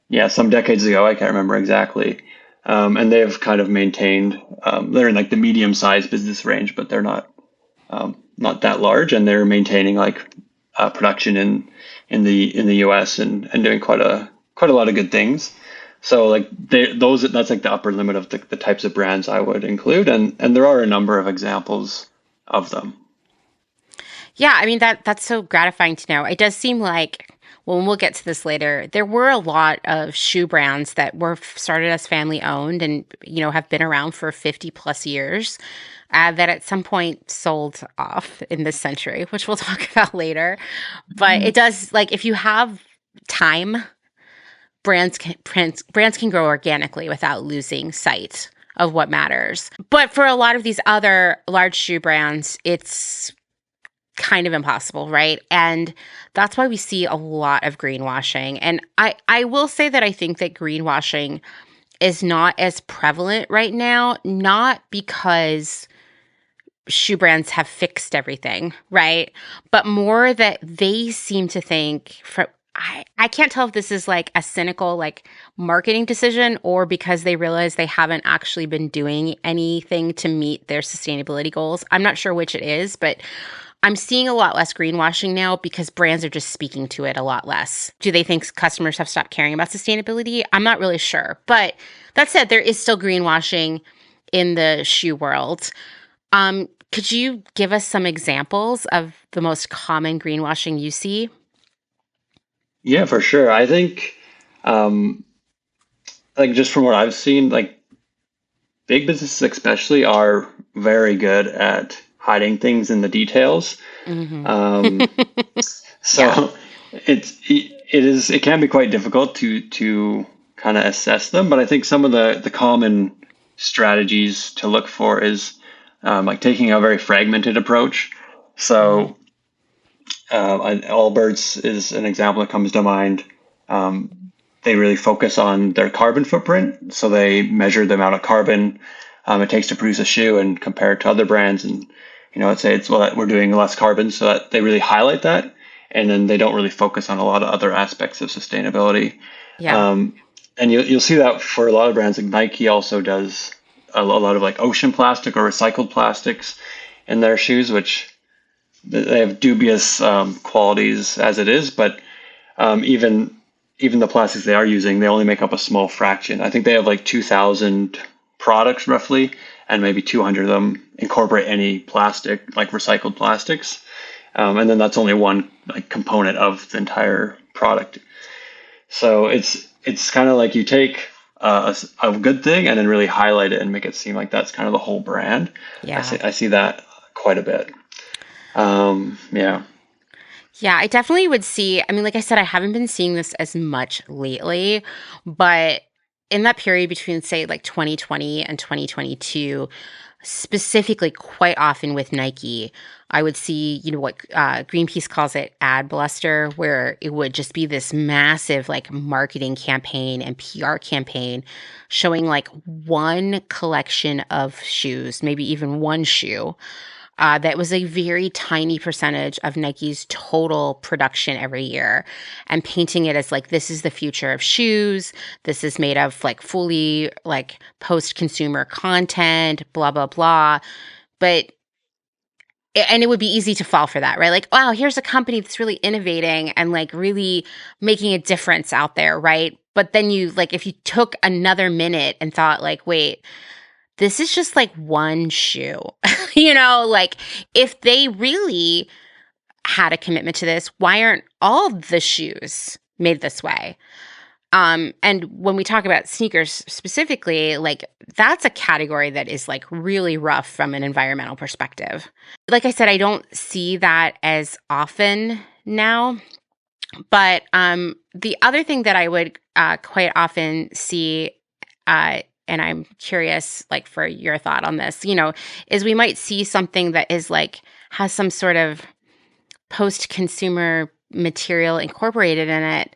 Yeah, some decades ago. I can't remember exactly. And they've kind of maintained. They're in like the medium-sized business range, but they're not that large, and they're maintaining like production in the U.S. and doing quite a lot of good things. So like that's like the upper limit of the types of brands I would include, and there are a number of examples of them. Yeah, I mean that's so gratifying to know. It does seem like, well, and we'll get to this later. There were a lot of shoe brands that were started as family owned and have been around for 50 plus years. That at some point sold off in this century, which we'll talk about later. But it does, like, if you have time, brands can grow organically without losing sight of what matters. But for a lot of these other large shoe brands, it's kind of impossible, right? And that's why we see a lot of greenwashing. And I will say that I think that greenwashing is not as prevalent right now, not because shoe brands have fixed everything, right? But more that they seem to think I can't tell if this is like a cynical like marketing decision or because they realize they haven't actually been doing anything to meet their sustainability goals. I'm not sure which it is, but I'm seeing a lot less greenwashing now because brands are just speaking to it a lot less. Do they think customers have stopped caring about sustainability? I'm not really sure. But that said, there is still greenwashing in the shoe world. Could you give us some examples of the most common greenwashing you see? Yeah, for sure. I think um, like just from what I've seen, like big businesses especially are very good at hiding things in the details. Hmm. Um, Yeah. so it can be quite difficult to kind of assess them, but I think some of the common strategies to look for is like taking a very fragmented approach. Hmm. So Allbirds is an example that comes to mind. They really focus on their carbon footprint, so they measure the amount of carbon it takes to produce a shoe and compare it to other brands, and let's say it's well we're doing less carbon, so that they really highlight that, and then they don't really focus on a lot of other aspects of sustainability. Yeah. Um, and you'll see that for a lot of brands, like Nike also does a lot of like ocean plastic or recycled plastics in their shoes, which they have dubious qualities as it is, but even the plastics they are using, they only make up a small fraction. I think they have like 2,000 products roughly, and maybe 200 of them incorporate any plastic, like recycled plastics, and then that's only one like component of the entire product. So it's kind of like you take a good thing and then really highlight it and make it seem like that's kind of the whole brand. Yeah. I see that quite a bit. Yeah. Yeah, I definitely would see. I mean, like I said, I haven't been seeing this as much lately, but in that period between, say, like 2020 and 2022, specifically quite often with Nike, I would see, what Greenpeace calls it ad bluster, where it would just be this massive like marketing campaign and PR campaign showing like one collection of shoes, maybe even one shoe that was a very tiny percentage of Nike's total production every year, and painting it as like, this is the future of shoes. This is made of like fully like post consumer content, blah, blah, blah. But and it would be easy to fall for that, right? Like, wow, here's a company that's really innovating and like really making a difference out there, right? But then you like, if you took another minute and thought, like, wait, this is just like one shoe. Like if they really had a commitment to this, why aren't all the shoes made this way? And when we talk about sneakers specifically, like that's a category that is like really rough from an environmental perspective. Like I said, I don't see that as often now. But the other thing that I would quite often see, and I'm curious, like, for your thought on this, is we might see something that is like has some sort of post-consumer material incorporated in it,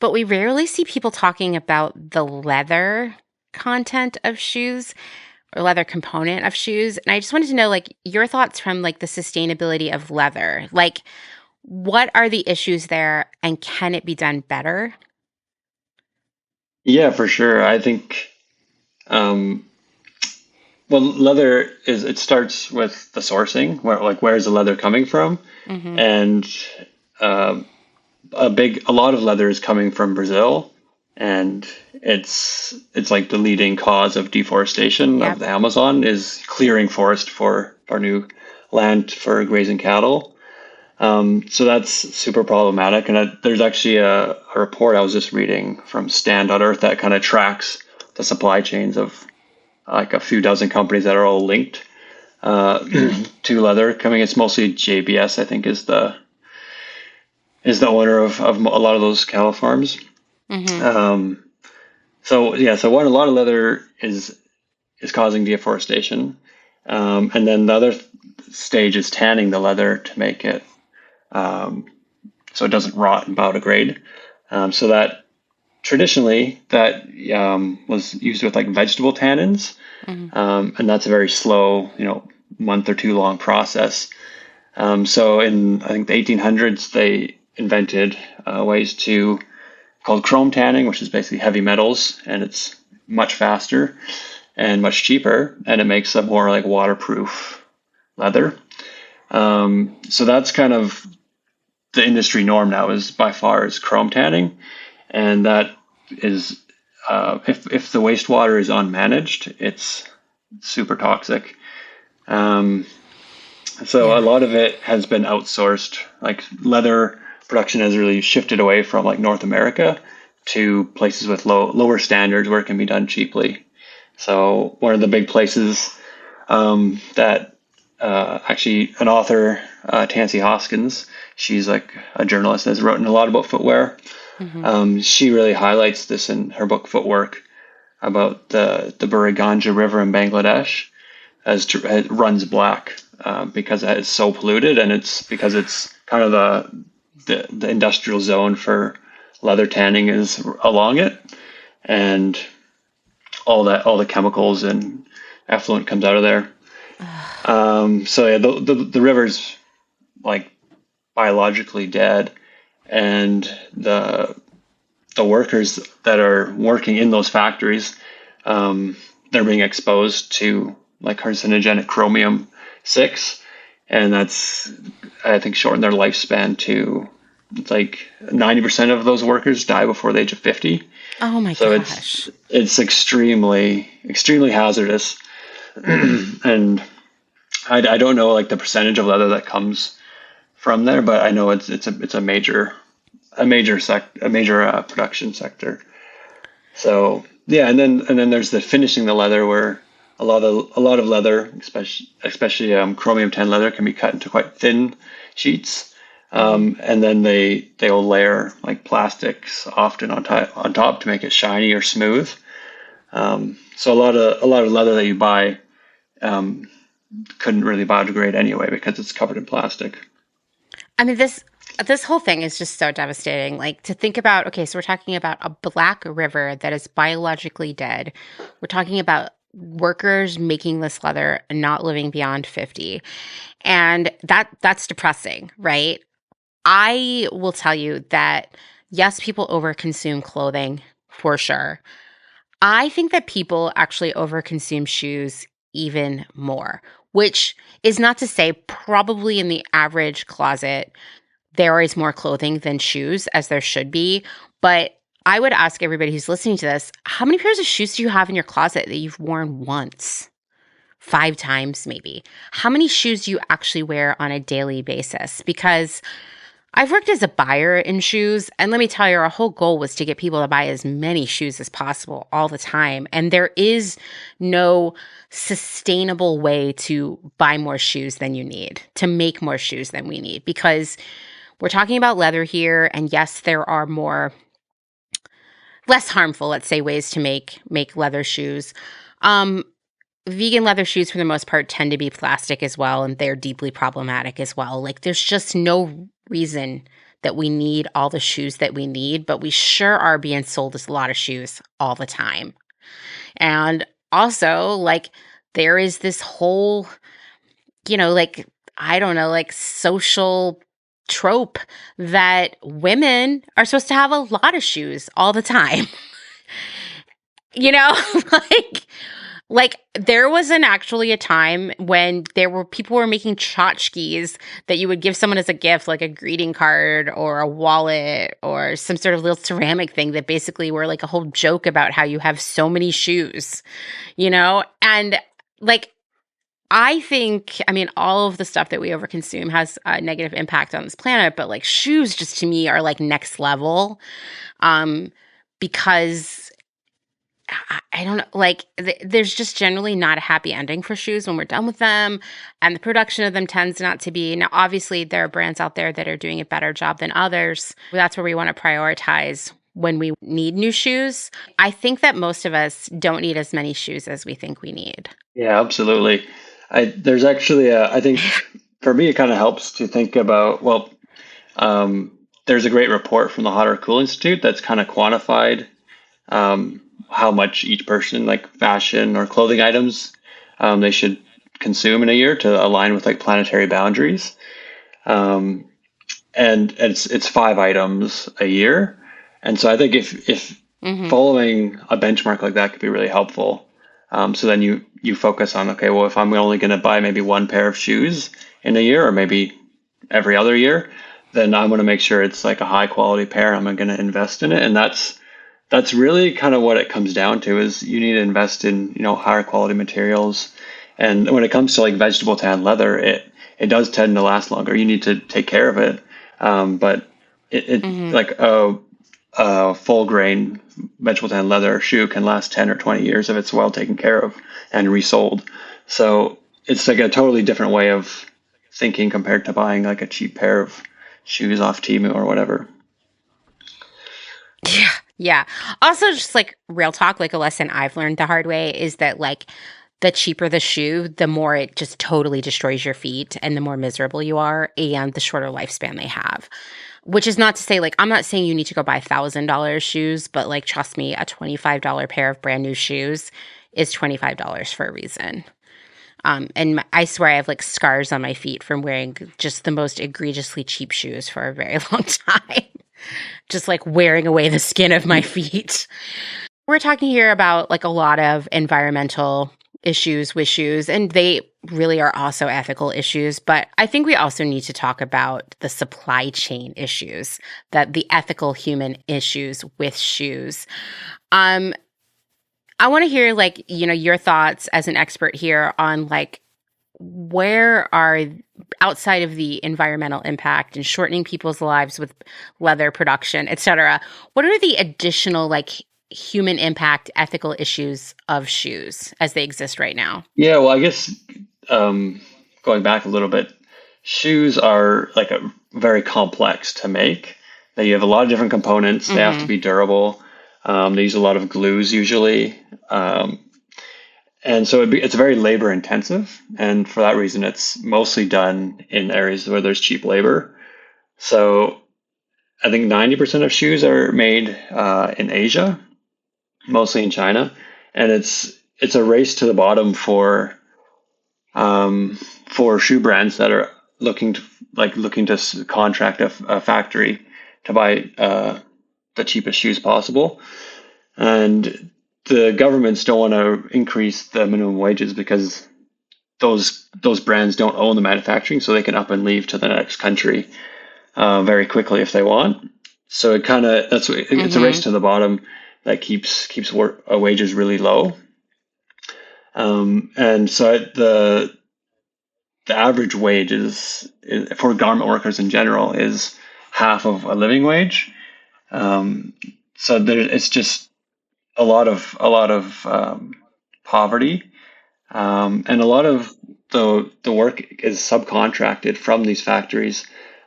but we rarely see people talking about the leather content of shoes or leather component of shoes. And I just wanted to know, like, your thoughts from like the sustainability of leather. Like, what are the issues there, and can it be done better? Yeah, for sure. I think, um, well, leather is, it starts with the sourcing, where's the leather coming from? Mm-hmm. And um, a lot of leather is coming from Brazil, and it's like the leading cause of deforestation of Yep. the Amazon is clearing forest for new land for grazing cattle. So that's super problematic. And there's actually a report I was just reading from Stand.Earth that kind of tracks the supply chains of like a few dozen companies that are all linked uh, to leather coming. It's mostly JBS, I think, is the owner of a lot of those cattle farms. Mm-hmm. Um, so yeah, so one, a lot of leather is causing deforestation, and then the other stage is tanning the leather to make it um, so it doesn't rot and biodegrade. So that traditionally that was used with like vegetable tannins, Mm-hmm. and that's a very slow, month or two long process. So in I think the 1800s, they invented ways to called chrome tanning, which is basically heavy metals, and it's much faster and much cheaper, and it makes a more like waterproof leather. So that's kind of the industry norm now is by far is chrome tanning, and that is if the wastewater is unmanaged, it's super toxic. Um, so a Yeah. lot of it has been outsourced. Like leather production has really shifted away from like North America to places with lower standards where it can be done cheaply. So one of the big places that actually an author, Tansy Hoskins, she's like a journalist and has written a lot about footwear. Mm-hmm. She really highlights this in her book Footwork about the Buriganja River in Bangladesh as it runs black because it's so polluted, and it's because it's kind of the industrial zone for leather tanning is along it, and all the chemicals and effluent comes out of there. So yeah, the river's like biologically dead, and the workers that are working in those factories, they're being exposed to like carcinogenic chromium 6, and that's I think shortened their lifespan to like 90% of those workers die before the age of 50. Oh my So gosh. it's extremely hazardous, and I don't know like the percentage of leather that comes from there, but I know it's a major a major production sector. So yeah, and then there's the finishing the leather where a lot of leather, especially chromium 10 leather, can be cut into quite thin sheets. And then they'll layer like plastics often on top to make it shiny or smooth. So a lot of leather that you buy couldn't really biodegrade anyway because it's covered in plastic. I mean, this whole thing is just so devastating. Like to think about, okay, so we're talking about a black river that is biologically dead. We're talking about workers making this leather and not living beyond 50. And that's depressing, right? I will tell you that yes, people overconsume clothing for sure. I think that people actually overconsume shoes even more, which is not to say probably in the average closet, there is more clothing than shoes, as there should be. But I would ask everybody who's listening to this, how many pairs of shoes do you have in your closet that you've worn once? 5 times, maybe. How many shoes do you actually wear on a daily basis? Because I've worked as a buyer in shoes, and let me tell you, our whole goal was to get people to buy as many shoes as possible all the time. And there is no sustainable way to buy more shoes than you need, to make more shoes than we need, because we're talking about leather here. And yes, there are less harmful, let's say, ways to make leather shoes. Vegan leather shoes, for the most part, tend to be plastic as well, and they're deeply problematic as well. Like, there's just no reason that we need all the shoes that we need, but we sure are being sold a lot of shoes all the time. And also, like, there is this whole, like, I don't know, like, social trope that women are supposed to have a lot of shoes all the time. like there wasn't actually a time when people were making tchotchkes that you would give someone as a gift, like a greeting card or a wallet or some sort of little ceramic thing that basically were like a whole joke about how you have so many shoes, and like, I think, I mean, all of the stuff that we overconsume has a negative impact on this planet, but like shoes just to me are like next level, because I don't know, like there's just generally not a happy ending for shoes when we're done with them, and the production of them tends not to be. Now, obviously, there are brands out there that are doing a better job than others. That's where we want to prioritize when we need new shoes. I think that most of us don't need as many shoes as we think we need. Yeah, absolutely. There's actually, I think for me, it kind of helps to think about, well, there's a great report from the Hot or Cool Institute that's kind of quantified how much each person, like fashion or clothing items, they should consume in a year to align with like planetary boundaries. And it's 5 items a year. And so I think if following a benchmark like that could be really helpful. So then you focus on, okay, well, if I'm only going to buy maybe one pair of shoes in a year or maybe every other year, then I'm going to make sure it's like a high quality pair. I'm going to invest in it. And that's really kind of what it comes down to, is you need to invest in, higher quality materials. And when it comes to like vegetable tan leather, it does tend to last longer. You need to take care of it. But it like a full grain vegetable tan leather shoe can last 10 or 20 years if it's well taken care of and resold. So it's like a totally different way of thinking compared to buying like a cheap pair of shoes off Temu or whatever. Yeah. Yeah. Also, just like real talk, like a lesson I've learned the hard way is that like the cheaper the shoe, the more it just totally destroys your feet and the more miserable you are, and the shorter lifespan they have. Which is not to say, like, I'm not saying you need to go buy $1,000 shoes, but like, trust me, a $25 pair of brand new shoes is $25 for a reason. And I swear I have like scars on my feet from wearing just the most egregiously cheap shoes for a very long time. Just like wearing away the skin of my feet. We're talking here about like a lot of environmental issues with shoes, and they really are also ethical issues. But I think we also need to talk about the supply chain issues, that the ethical human issues with shoes. I want to hear like, your thoughts as an expert here on like where are, outside of the environmental impact and shortening people's lives with leather production, et cetera, what are the additional like human impact ethical issues of shoes as they exist right now? Yeah, well, I guess going back a little bit, shoes are like a very complex to make. They have a lot of different components. They have to Mm-hmm. be durable. They use a lot of glues usually, and so it's very labor intensive. And for that reason, it's mostly done in areas where there's cheap labor. So I think 90% of shoes are made in Asia, mostly in China, and it's a race to the bottom for shoe brands that are looking to contract a factory to buy the cheapest shoes possible, and the governments don't want to increase the minimum wages because those brands don't own the manufacturing, so they can up and leave to the next country very quickly if they want. So it's a race Mm-hmm. to the bottom that keeps wages really low. And so the average wage is for garment workers in general is half of a living wage. So it's just a lot of poverty, and a lot of the work is subcontracted from these factories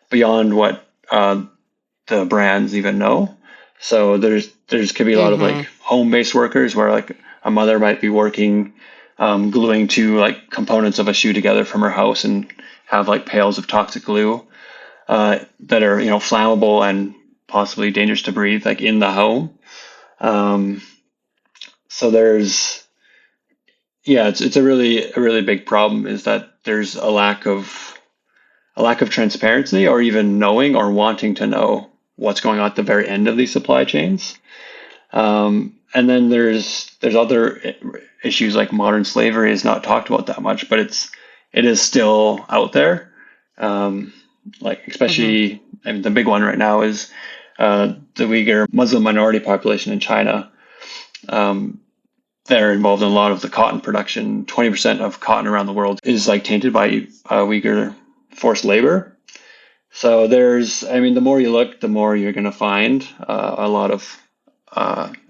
beyond what the brands even know. So there's could be a lot of like Mm-hmm. home based workers where like a mother might be working gluing two like components of a shoe together from her house and have like pails of toxic glue that are flammable and possibly dangerous to breathe like in the home. Um, so there's yeah, it's a really big problem is that there's a lack of transparency or even knowing or wanting to know what's going on at the very end of these supply chains. And then there's other issues like modern slavery is not talked about that much, but it is still out there. Like Mm-hmm. especially, I mean, the big one right now is the Uyghur Muslim minority population in China. Um, they're involved in a lot of the cotton production. 20% of cotton around the world is like tainted by Uyghur forced labor. So I mean, the more you look, the more you're going to find a lot of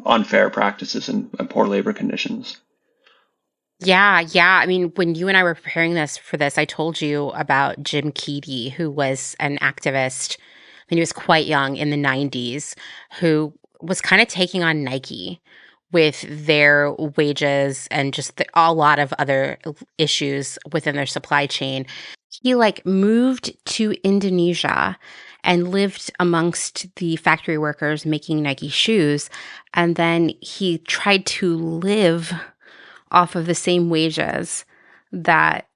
unfair practices and poor labor conditions. Yeah, yeah. I mean, when you and I were preparing this for this, I told you about Jim Keedy, who was an activist when he was quite young in the 90s, who was kind of taking on Nike with their wages and just a lot of other issues within their supply chain. He like moved to Indonesia and lived amongst the factory workers making Nike shoes. And then he tried to live off of the same wages that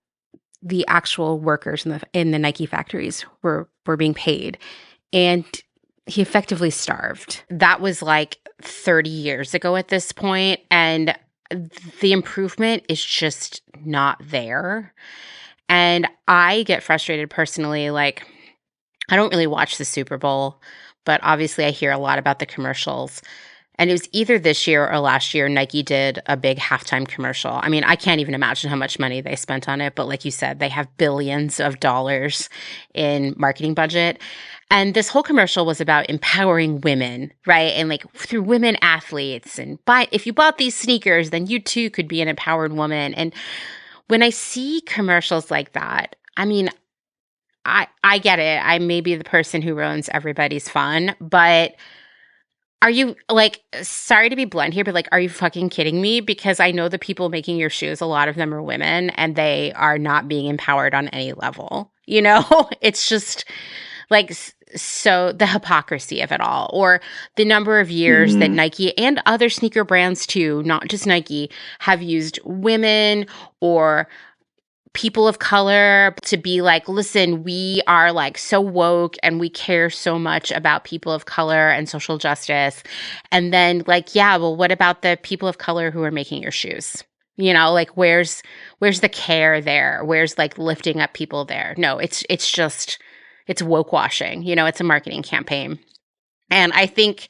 the actual workers in the Nike factories were being paid. And he effectively starved. That was like 30 years ago at this point, and the improvement is just not there. And I get frustrated personally, like I don't really watch the Super Bowl, but obviously I hear a lot about the commercials. And it was either this year or last year, Nike did a big halftime commercial. I mean, I can't even imagine how much money they spent on it. But like you said, they have billions of dollars in marketing budget. And this whole commercial was about empowering women, right? And like through women athletes. And if you bought these sneakers, then you too could be an empowered woman. And when I see commercials like that, I mean, I get it. I may be the person who ruins everybody's fun, but are you like, sorry to be blunt here, but like, are you fucking kidding me? Because I know the people making your shoes, a lot of them are women and they are not being empowered on any level. You know, it's just like, so the hypocrisy of it all, or the number of years that Mm, Nike and other sneaker brands too, not just Nike, have used women or people of color to be like, listen, we are like so woke and we care so much about people of color and social justice. And then like, yeah, well, what about the people of color who are making your shoes? You know, like where's the care there? Where's like lifting up people there? No, it's just it's woke washing. You know, it's a marketing campaign. And I think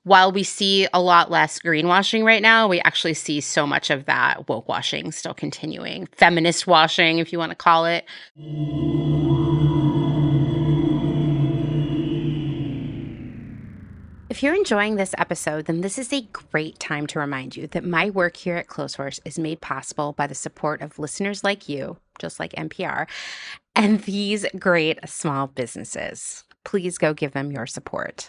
while we see a lot less greenwashing right now, we actually see so much of that woke washing still continuing. Feminist washing, if you want to call it. If you're enjoying this episode, then this is a great time to remind you that my work here at Clotheshorse is made possible by the support of listeners like you, just like NPR, and these great small businesses. Please go give them your support.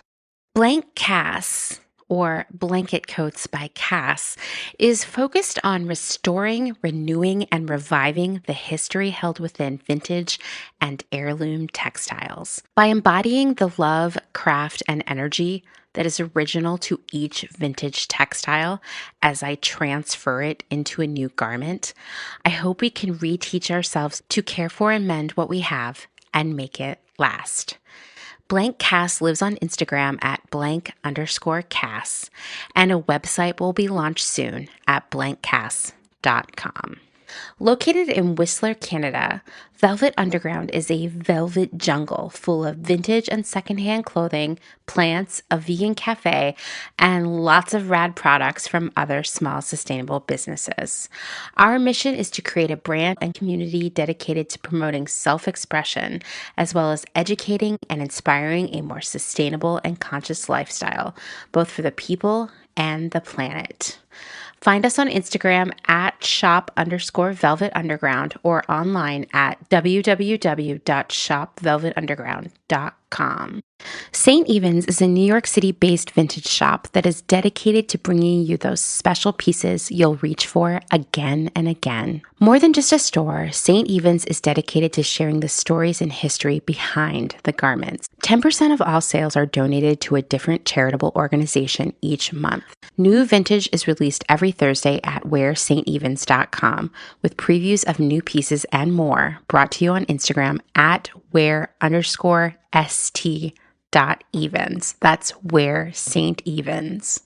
Blank Cass, or Blanket Coats by Cass, is focused on restoring, renewing, and reviving the history held within vintage and heirloom textiles. By embodying the love, craft, and energy that is original to each vintage textile as I transfer it into a new garment, I hope we can reteach ourselves to care for and mend what we have and make it last. Blank Cass lives on Instagram at blank_Cass, and a website will be launched soon at blankcass.com. Located in Whistler, Canada, Velvet Underground is a velvet jungle full of vintage and secondhand clothing, plants, a vegan cafe, and lots of rad products from other small sustainable businesses. Our mission is to create a brand and community dedicated to promoting self-expression, as well as educating and inspiring a more sustainable and conscious lifestyle, both for the people and the planet. Find us on Instagram at shop_Velvet Underground or online at www.shopvelvetunderground.com. St. Evens is a New York City-based vintage shop that is dedicated to bringing you those special pieces you'll reach for again and again. More than just a store, St. Evens is dedicated to sharing the stories and history behind the garments. 10% of all sales are donated to a different charitable organization each month. New vintage is released every Thursday at wearstevens.com with previews of new pieces and more brought to you on Instagram at wear_st.evens. That's Wear St. Evens.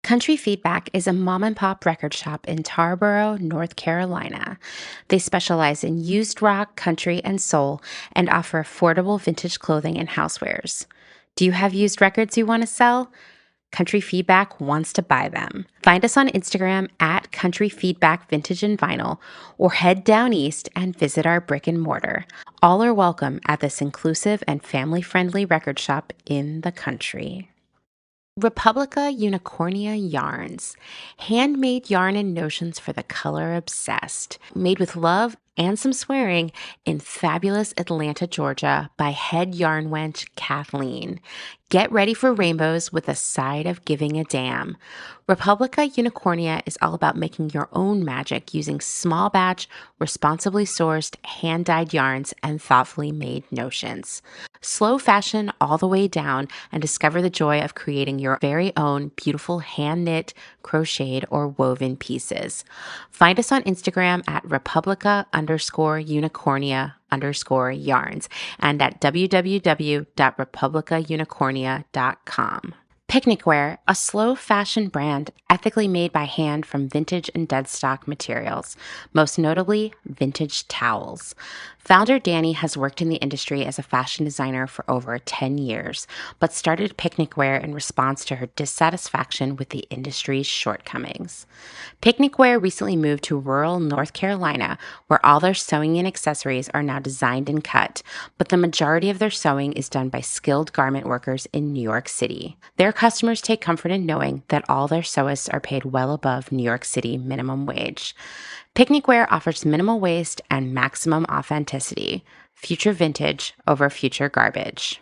Country Feedback is a mom and pop record shop in Tarboro, North Carolina. They specialize in used rock, country, and soul and offer affordable vintage clothing and housewares. Do you have used records you want to sell? Country Feedback wants to buy them. Find us on Instagram at Country Feedback Vintage and Vinyl, or head down east and visit our brick and mortar. All are welcome at this inclusive and family-friendly record shop in the country. Republica Unicornia Yarns, handmade yarn and notions for the color obsessed, made with love and some swearing in fabulous Atlanta, Georgia by head yarn wench Kathleen. Get ready for rainbows with a side of giving a damn. Republica Unicornia is all about making your own magic using small batch, responsibly sourced, hand-dyed yarns and thoughtfully made notions. Slow fashion all the way down and discover the joy of creating your very own beautiful hand-knit, crocheted, or woven pieces. Find us on Instagram at Republica_Unicornia_yarns and at www.republicaunicornia.com. Picnic Wear, a slow fashion brand ethically made by hand from vintage and dead stock materials, most notably vintage towels. Founder Danny has worked in the industry as a fashion designer for over 10 years, but started Picnic Wear in response to her dissatisfaction with the industry's shortcomings. Picnic Wear recently moved to rural North Carolina, where all their sewing and accessories are now designed and cut, but the majority of their sewing is done by skilled garment workers in New York City. Their customers take comfort in knowing that all their sewists are paid well above New York City minimum wage. Picnic Wear offers minimal waste and maximum authenticity. Future vintage over future garbage.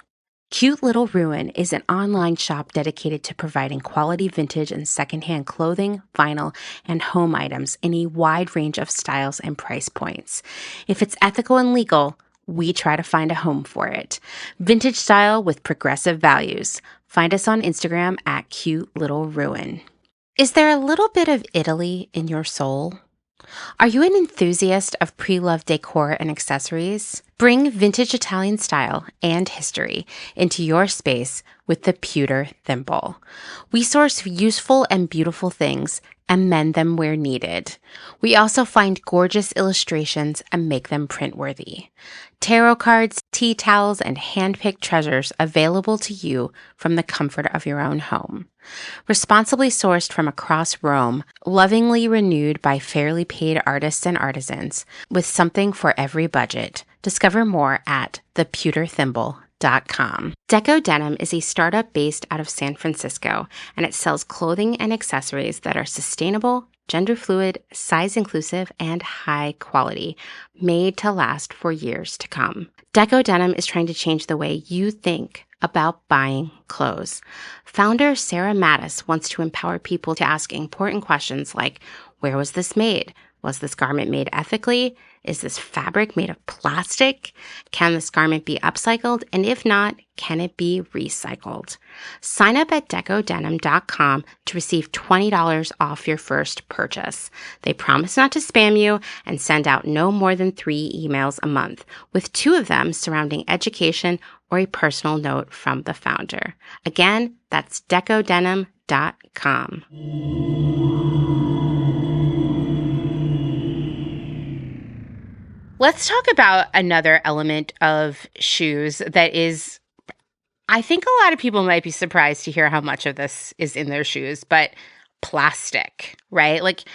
Cute Little Ruin is an online shop dedicated to providing quality vintage and secondhand clothing, vinyl, and home items in a wide range of styles and price points. If it's ethical and legal, we try to find a home for it. Vintage style with progressive values. Find us on Instagram at Cute Little Ruin. Is there a little bit of Italy in your soul? Are you an enthusiast of pre-loved decor and accessories? Bring vintage Italian style and history into your space with the Pewter Thimble. We source useful and beautiful things and mend them where needed. We also find gorgeous illustrations and make them print-worthy. Tarot cards, tea towels, and hand-picked treasures available to you from the comfort of your own home. Responsibly sourced from across Rome, lovingly renewed by fairly paid artists and artisans, with something for every budget. Discover more at thepewterthimble.com. Deco Denim is a startup based out of San Francisco, and it sells clothing and accessories that are sustainable, gender fluid, size inclusive, and high quality, made to last for years to come. Deco Denim is trying to change the way you think about buying clothes. Founder Sarah Mattis wants to empower people to ask important questions like, where was this made? Was this garment made ethically? Is this fabric made of plastic? Can this garment be upcycled? And if not, can it be recycled? Sign up at decodenim.com to receive $20 off your first purchase. They promise not to spam you and send out no more than 3 emails a month, with 2 of them surrounding education or a personal note from the founder. Again, that's decodenim.com. Let's talk about another element of shoes that is, I think a lot of people might be surprised to hear how much of this is in their shoes, but plastic, right? Like,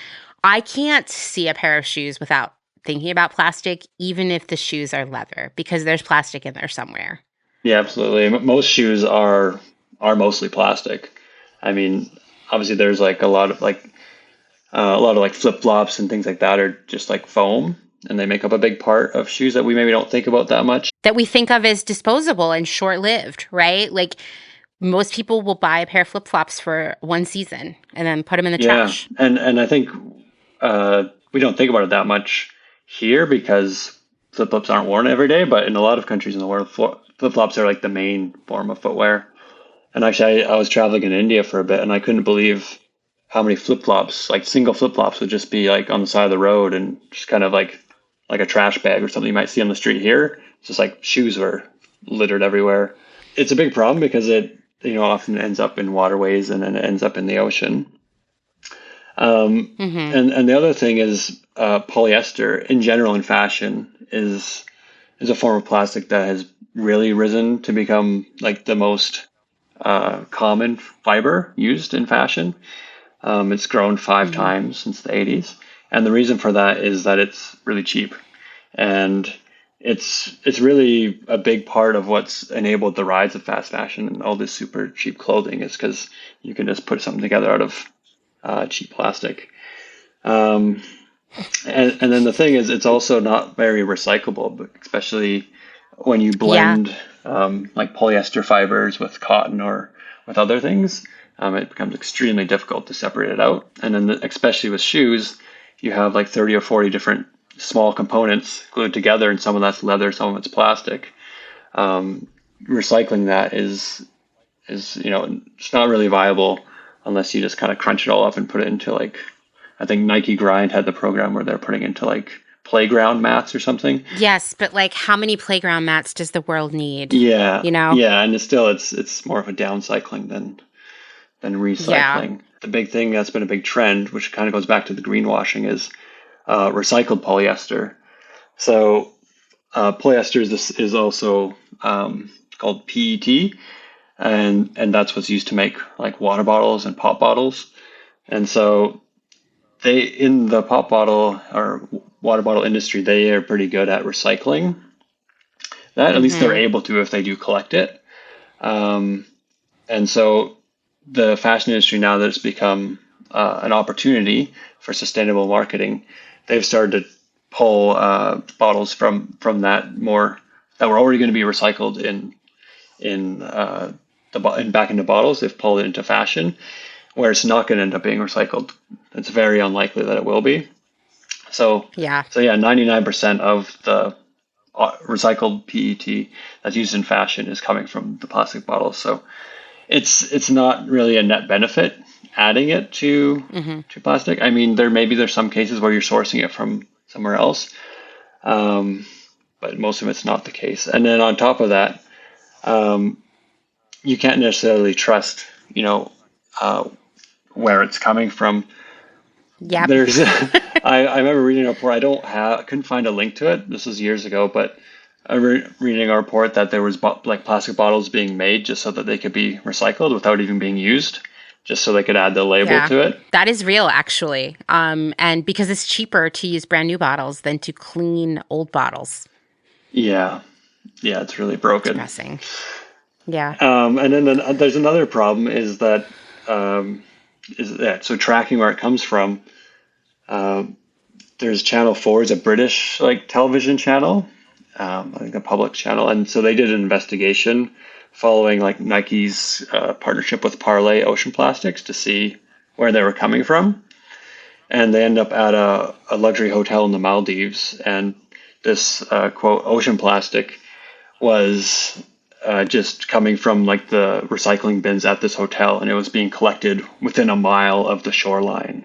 I can't see a pair of shoes without thinking about plastic, even if the shoes are leather, because there's plastic in there somewhere. Yeah, absolutely. Most shoes are mostly plastic. I mean, obviously there's like a lot of like flip flops and things like that are just like foam, and they make up a big part of shoes that we maybe don't think about that much. That we think of as disposable and short-lived, right? Like, most people will buy a pair of flip-flops for one season and then put them in the trash. And I think we don't think about it that much here because flip flops aren't worn every day. But in a lot of countries in the world, flip flops are like the main form of footwear. And actually, I was traveling in India for a bit, and I couldn't believe how many flip flops, like single flip flops, would just be like on the side of the road and just kind of like a trash bag or something you might see on the street here. It's just like shoes were littered everywhere. It's a big problem because it often ends up in waterways and then it ends up in the ocean. And the other thing is polyester in general in fashion is a form of plastic that has really risen to become like the most common fiber used in fashion. It's grown 5 times since the 80s. And the reason for that is that it's really cheap. And it's really a big part of what's enabled the rise of fast fashion and all this super cheap clothing is because you can just put something together out of cheap plastic. And then the thing is, it's also not very recyclable, but especially when you blend like polyester fibers with cotton or with other things, it becomes extremely difficult to separate it out. And then especially with shoes, you have like 30 or 40 different small components glued together, and some of that's leather, some of it's plastic. Recycling that is it's not really viable unless you just kind of crunch it all up and put it into like, I think Nike Grind had the program where they're putting into like playground mats or something. Yes, but like how many playground mats does the world need? Yeah. Yeah, and it's more of a downcycling than recycling. Yeah. The big thing that's been a big trend, which kind of goes back to the greenwashing, is recycled polyester. So polyester is also called PET, and that's what's used to make like water bottles and pop bottles. And so they, in the pop bottle or water bottle industry, they are pretty good at recycling that. At least they're able to if they do collect it. And so the fashion industry, now that it's become an opportunity for sustainable marketing, they've started to pull bottles from that that were already going to be recycled back into bottles. They've pulled it into fashion, where it's not going to end up being recycled. It's very unlikely that it will be. So 99% of the recycled PET that's used in fashion is coming from the plastic bottles. So it's not really a net benefit adding it to plastic. I mean, there's some cases where you're sourcing it from somewhere else, but most of it's not the case. And then on top of that, you can't necessarily trust, where it's coming from Yep. There's, I remember reading a report. Couldn't find a link to it. This was years ago, but I reading a report that there was like plastic bottles being made just so that they could be recycled without even being used, just so they could add the label Yeah. to it. That is real, actually. And because it's cheaper to use brand new bottles than to clean old bottles. Yeah, yeah, it's really broken. Depressing. Yeah. And then there's another problem is that so tracking where it comes from. Um, there's Channel 4 is a British like television channel, I think a public channel, and so they did an investigation following like Nike's partnership with Parley Ocean Plastics to see where they were coming from, and they end up at a luxury hotel in the Maldives, and this quote ocean plastic was just coming from like the recycling bins at this hotel, and it was being collected within a mile of the shoreline.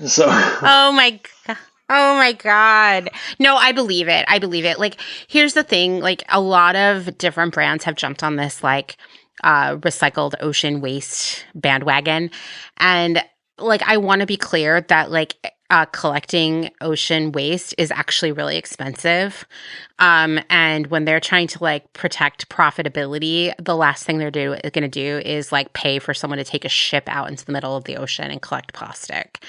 So, Oh my god. Oh my god. No, I believe it. I believe it. Like, here's the thing, like a lot of different brands have jumped on this like recycled ocean waste bandwagon. And like I want to be clear that like collecting ocean waste is actually really expensive. And when they're trying to like protect profitability, the last thing they're going to do is like pay for someone to take a ship out into the middle of the ocean and collect plastic.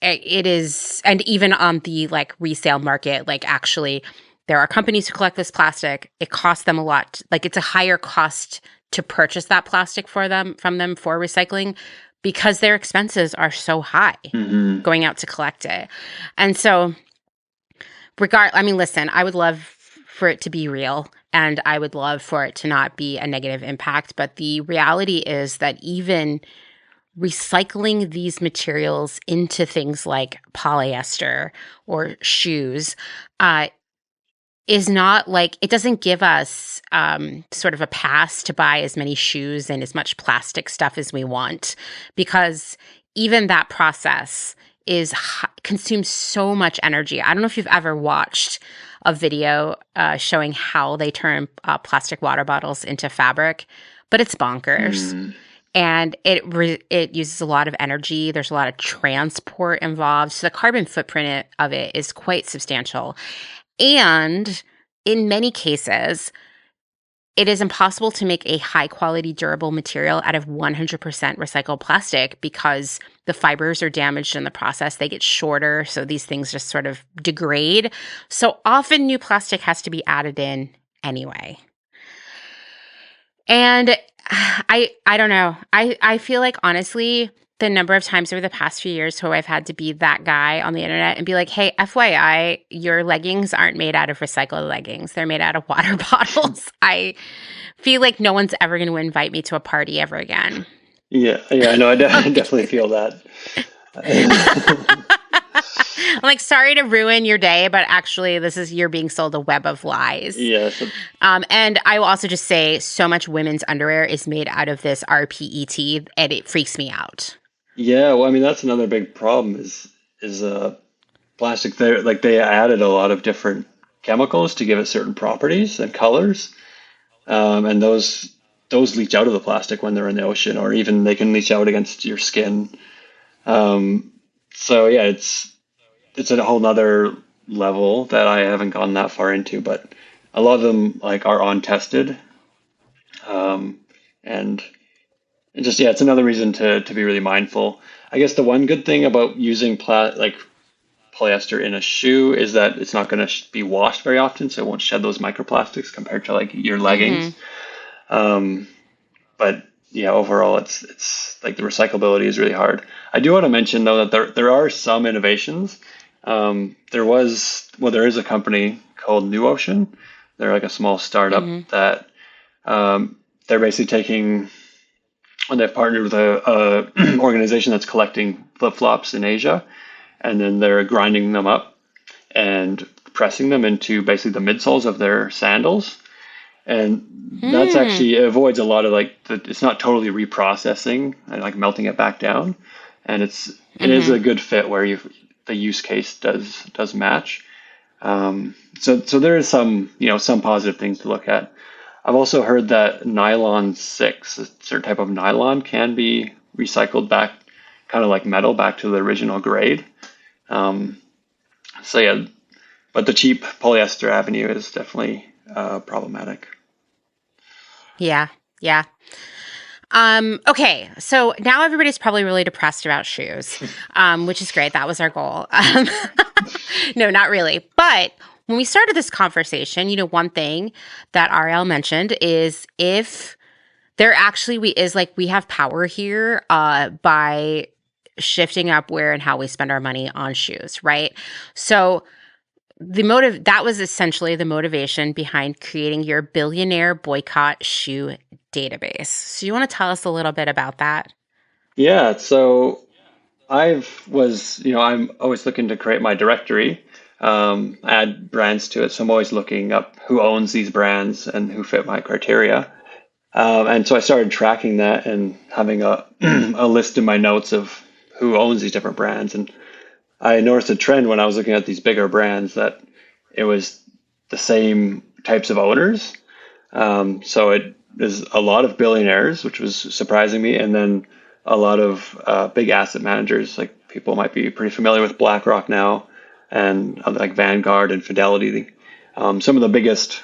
It is, and even on the like resale market, like actually there are companies who collect this plastic. It costs them a lot. Like it's a higher cost to purchase that plastic from them for recycling because their expenses are so high going out to collect it. And so I mean, listen, I would love for it to be real and I would love for it to not be a negative impact. But the reality is that even recycling these materials into things like polyester or shoes is not like, it doesn't give us sort of a pass to buy as many shoes and as much plastic stuff as we want, because even that process consumes so much energy. I don't know if you've ever watched a video showing how they turn plastic water bottles into fabric, but it's bonkers. And it uses a lot of energy. There's a lot of transport involved. So the carbon footprint of it is quite substantial. And in many cases, it is impossible to make a high quality durable material out of 100% recycled plastic because the fibers are damaged in the process. They get shorter. So these things just sort of degrade. So often new plastic has to be added in anyway. And I don't know. I feel like, honestly, the number of times over the past few years who I've had to be that guy on the internet and be like, hey, FYI, your leggings aren't made out of recycled leggings. They're made out of water bottles. I feel like no one's ever going to invite me to a party ever again. Yeah, no, I definitely feel that. I'm like, sorry to ruin your day, but actually you're being sold a web of lies. Yes. And I will also just say so much women's underwear is made out of this RPET and it freaks me out. Yeah, well, I mean that's another big problem is plastic. They added a lot of different chemicals to give it certain properties and colors, and those leach out of the plastic when they're in the ocean, or even they can leach out against your skin. So yeah, it's a whole nother level that I haven't gone that far into, but a lot of them like are untested, and just it's another reason to be really mindful. I guess the one good thing about using polyester in a shoe is that it's not going to be washed very often, so it won't shed those microplastics compared to like your leggings. But yeah, overall, it's like the recyclability is really hard. I do want to mention though that there are some innovations. There is a company called New Ocean. They're like a small startup that they're basically taking, and they've partnered with a organization that's collecting flip-flops in Asia, and then they're grinding them up and pressing them into basically the midsoles of their sandals. And that's actually, it avoids a lot of it's not totally reprocessing and like melting it back down. And it is a good fit where the use case does match. So there is some positive things to look at. I've also heard that nylon 6, a certain type of nylon, can be recycled back kind of like metal back to the original grade. Um, so yeah, but the cheap polyester avenue is definitely problematic. Yeah. Yeah. Okay, so now everybody's probably really depressed about shoes, which is great. That was our goal. No, not really. But when we started this conversation, one thing that Ariel mentioned is if there actually we have power here by shifting up where and how we spend our money on shoes, right? So that was essentially the motivation behind creating your billionaire boycott shoe database. So you want to tell us a little bit about that? Yeah, so I'm always looking to create my directory, add brands to it. So I'm always looking up who owns these brands and who fit my criteria. And so I started tracking that and having a a list in my notes of who owns these different brands. And I noticed a trend when I was looking at these bigger brands that it was the same types of owners. So it is a lot of billionaires, which was surprising me, and then a lot of big asset managers. Like people might be pretty familiar with BlackRock now, and like Vanguard and Fidelity, some of the biggest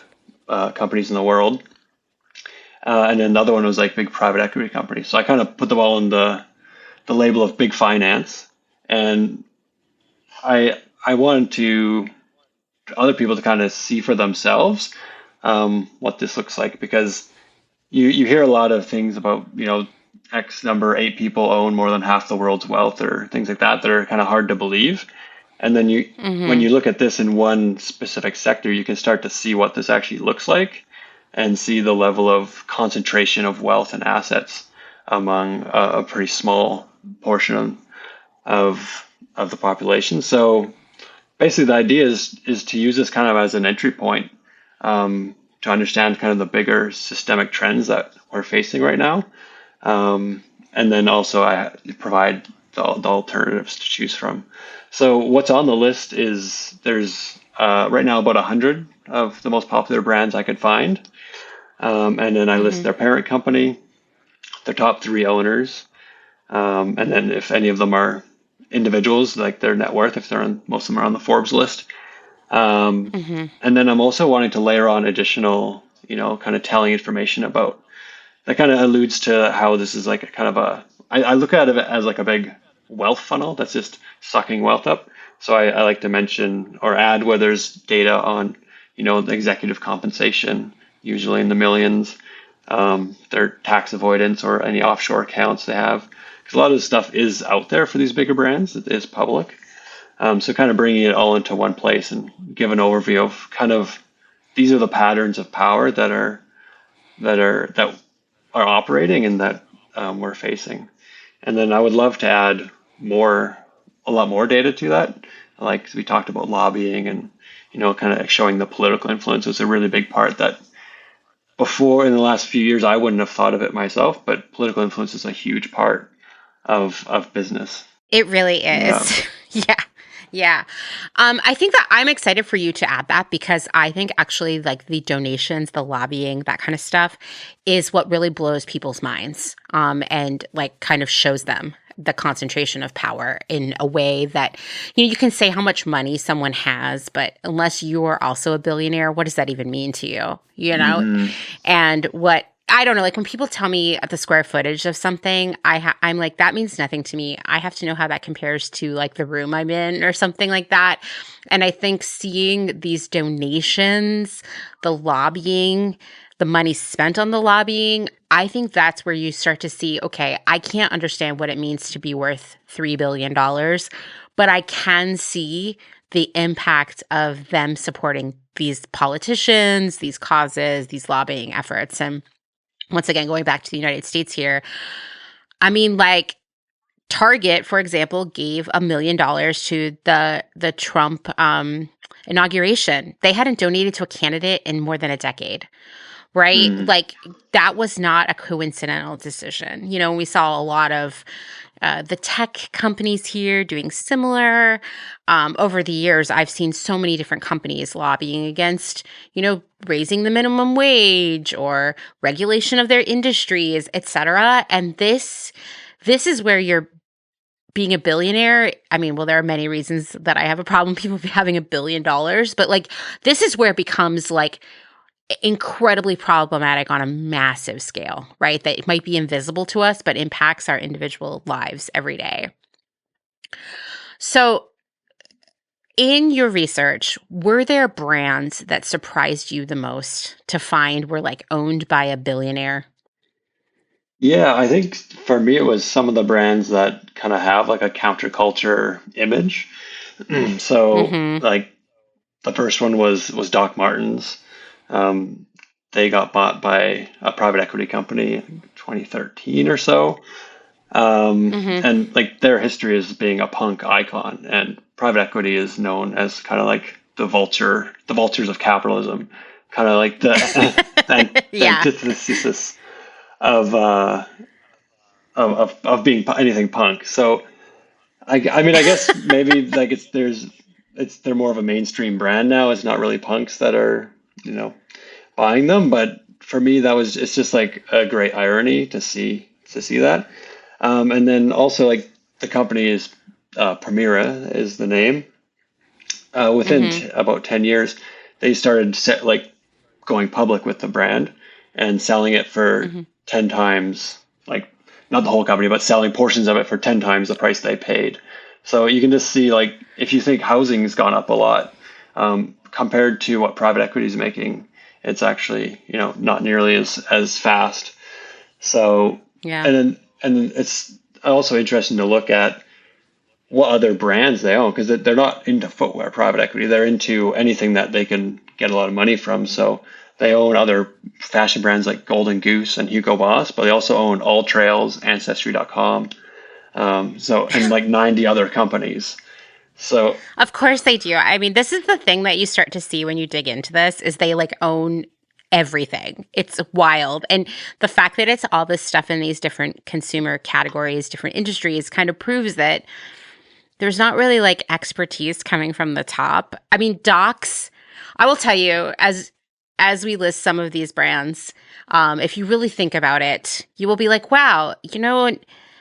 companies in the world. And then another one was like big private equity companies. So I kind of put them all in the label of big finance, and I wanted to other people to kind of see for themselves what this looks like, because you hear a lot of things about, X number 8 people own more than half the world's wealth or things like that are kind of hard to believe. And then when Mm-hmm. you look at this in one specific sector, you can start to see what this actually looks like and see the level of concentration of wealth and assets among a pretty small portion of the population. So basically, the idea is to use this kind of as an entry point to understand kind of the bigger systemic trends that we're facing right now, and then also I provide the alternatives to choose from. So what's on the list is there's right now about 100 of the most popular brands I could find, and then I list Mm-hmm. their parent company, their top three owners, and then if any of them are individuals, like their net worth, if they're on, most of them are on the Forbes list. Um, Mm-hmm. and then I'm also wanting to layer on additional, kind of telling information about that kind of alludes to how this is like a kind of I look at it as like a big wealth funnel that's just sucking wealth up. So I like to mention or add where there's data on, the executive compensation, usually in the millions, their tax avoidance or any offshore accounts they have. Because a lot of this stuff is out there for these bigger brands. It is public. So kind of bringing it all into one place and give an overview of kind of these are the patterns of power that are operating and that we're facing. And then I would love to add a lot more data to that. Like we talked about lobbying and, kind of showing the political influence was a really big part that before in the last few years, I wouldn't have thought of it myself, but political influence is a huge part of business. It really Yeah. is. Yeah. Yeah. I think that I'm excited for you to add that because I think actually like the donations, the lobbying, that kind of stuff is what really blows people's minds. And like kind of shows them the concentration of power in a way that, you can say how much money someone has, but unless you're also a billionaire, what does that even mean to you? You know? Hmm. And what I don't know, like when people tell me the square footage of something, I'm like, that means nothing to me. I have to know how that compares to like the room I'm in or something like that. And I think seeing these donations, the lobbying, the money spent on the lobbying, I think that's where you start to see, okay, I can't understand what it means to be worth $3 billion, but I can see the impact of them supporting these politicians, these causes, these lobbying efforts. And once again, going back to the United States here, I mean, like Target, for example, gave $1 million to the Trump inauguration. They hadn't donated to a candidate in more than a decade, right? Mm. Like that was not a coincidental decision. We saw a lot of the tech companies here doing similar. Over the years, I've seen so many different companies lobbying against, raising the minimum wage or regulation of their industries, et cetera. And this is where your being a billionaire, I mean, well, there are many reasons that I have a problem with people having $1 billion, but like this is where it becomes like incredibly problematic on a massive scale, right? That it might be invisible to us, but impacts our individual lives every day. So, in your research, were there brands that surprised you the most to find were like owned by a billionaire? Yeah, I think for me it was some of the brands that kind of have like a counterculture image. So Mm-hmm. like the first one was Doc Martens. Um, they got bought by a private equity company in 2013 or so. Mm-hmm. And like their history is being a punk icon, and private equity is known as kind of like the vultures of capitalism, kind of like the Yeah. antithesis of of being anything punk. So I mean I guess maybe like they're more of a mainstream brand now. It's not really punks that are buying them, but for me that was it's just like a great irony to see that. And then also like the company is Primera is the name. Within Mm-hmm. about 10 years, they started going public with the brand and selling it for Mm-hmm. 10 times, like not the whole company, but selling portions of it for 10 times the price they paid. So you can just see like if you think housing's gone up a lot compared to what private equity is making, it's actually not nearly as fast. So Yeah. and then it's also interesting to look at what other brands they own because they're not into footwear private equity. They're into anything that they can get a lot of money from. So they own other fashion brands like Golden Goose and Hugo Boss, but they also own All Trails, Ancestry.com, and like 90 other companies. So Of course they do. I mean, this is the thing that you start to see when you dig into this is they like own everything. It's wild. And the fact that it's all this stuff in these different consumer categories, different industries kind of proves that there's not really like expertise coming from the top. I mean, Docs, I will tell you as we list some of these brands, if you really think about it, you will be like, wow,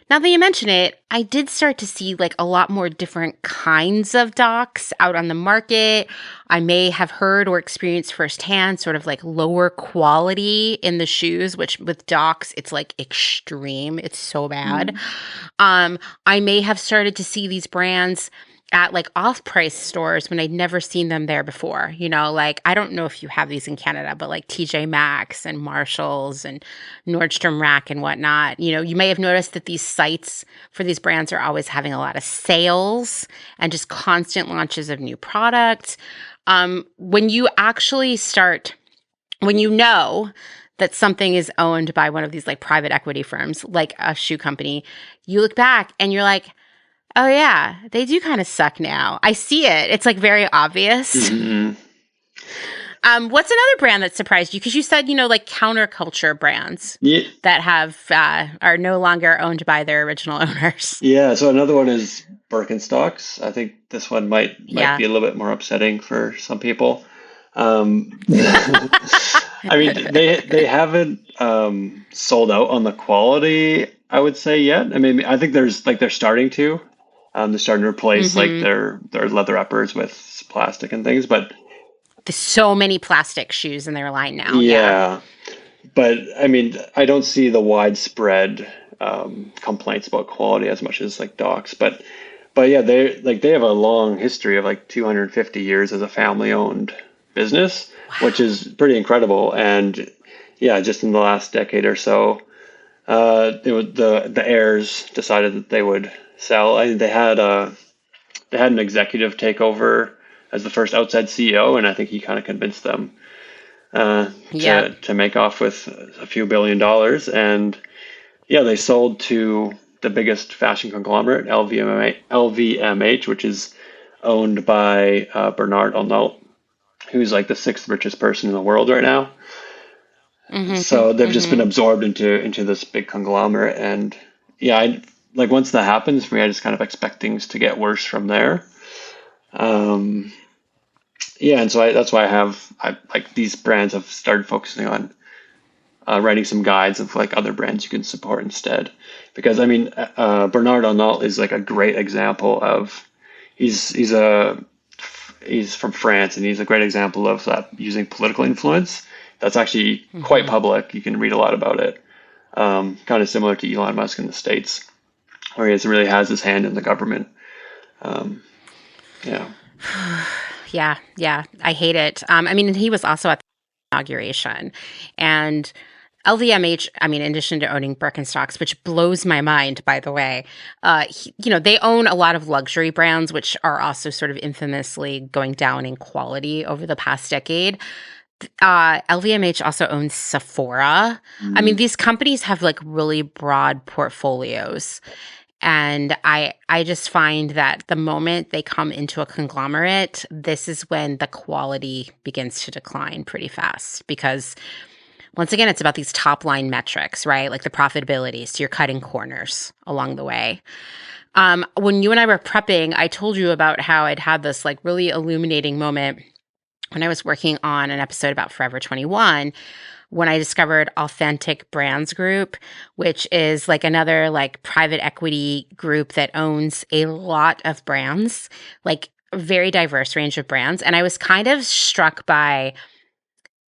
now that you mention it, I did start to see like a lot more different kinds of docs out on the market. I may have heard or experienced firsthand sort of like lower quality in the shoes, which with docs, it's like extreme. It's so bad. Um, I may have started to see these brands at like off-price stores when I'd never seen them there before. Like I don't know if you have these in Canada, but like TJ Maxx and Marshalls and Nordstrom Rack and whatnot. You may have noticed that these sites for these brands are always having a lot of sales and just constant launches of new products. When you actually start, when you know that something is owned by one of these like private equity firms, like a shoe company, you look back and you're like, oh yeah, they do kind of suck now. I see it. It's like very obvious. mhm. What's another brand that surprised you? Because you said, like counterculture brands Yeah, that have are no longer owned by their original owners. yeah. So another one is Birkenstocks. I think this one might Yeah. be a little bit more upsetting for some people. I mean, they haven't sold out on the quality, I would say yet. I mean, I think they're starting to. They're starting to replace like Mm-hmm. their leather uppers with plastic and things. But There's so many plastic shoes in their line now. Yeah. yeah, but I mean, I don't see the widespread complaints about quality as much as like Docs. But yeah, they have a long history of like 250 years as a family owned business, which Wow. is pretty incredible. And yeah, just in the last decade or so, the heirs decided that they would sell. They had an executive take over as the first outside CEO, and I think he kind of convinced them Yep. to make off with a few $1 billion. And yeah, they sold to the biggest fashion conglomerate, LVMH, which is owned by Bernard Arnault, who's like the sixth richest person in the world right now. Mm-hmm. So they've just been Mm-hmm. absorbed into this big conglomerate, and yeah, like once that happens for me, I just kind of expect things to get worse from there. Um, yeah, and so that's why I like these brands have started focusing on writing some guides of like other brands you can support instead. Because I mean, Bernard Arnault is like a great example of he's a he's from France, and he's a great example of that using political influence. That's actually quite Mm-hmm. public. You can read a lot about it. Kind of similar to Elon Musk in the States, where he really has his hand in the government. Um, yeah. Yeah, yeah, I hate it. I mean, he was also at the inauguration, and LVMH. I mean, in addition to owning Birkenstocks, which blows my mind, by the way, they own a lot of luxury brands, which are also sort of infamously going down in quality over the past decade. LVMH also owns Sephora. I mean, Mm. these companies have like really broad portfolios. And I just find that the moment they come into a conglomerate, this is when the quality begins to decline pretty fast because once again, it's about these top line metrics, right? Like the profitability. So you're cutting corners along the way. When you and I were prepping, I told you about how I'd had this like really illuminating moment when I was working on an episode about Forever 21 when I discovered Authentic Brands Group, which is like another like private equity group that owns a lot of brands, like a very diverse range of brands. And I was kind of struck by,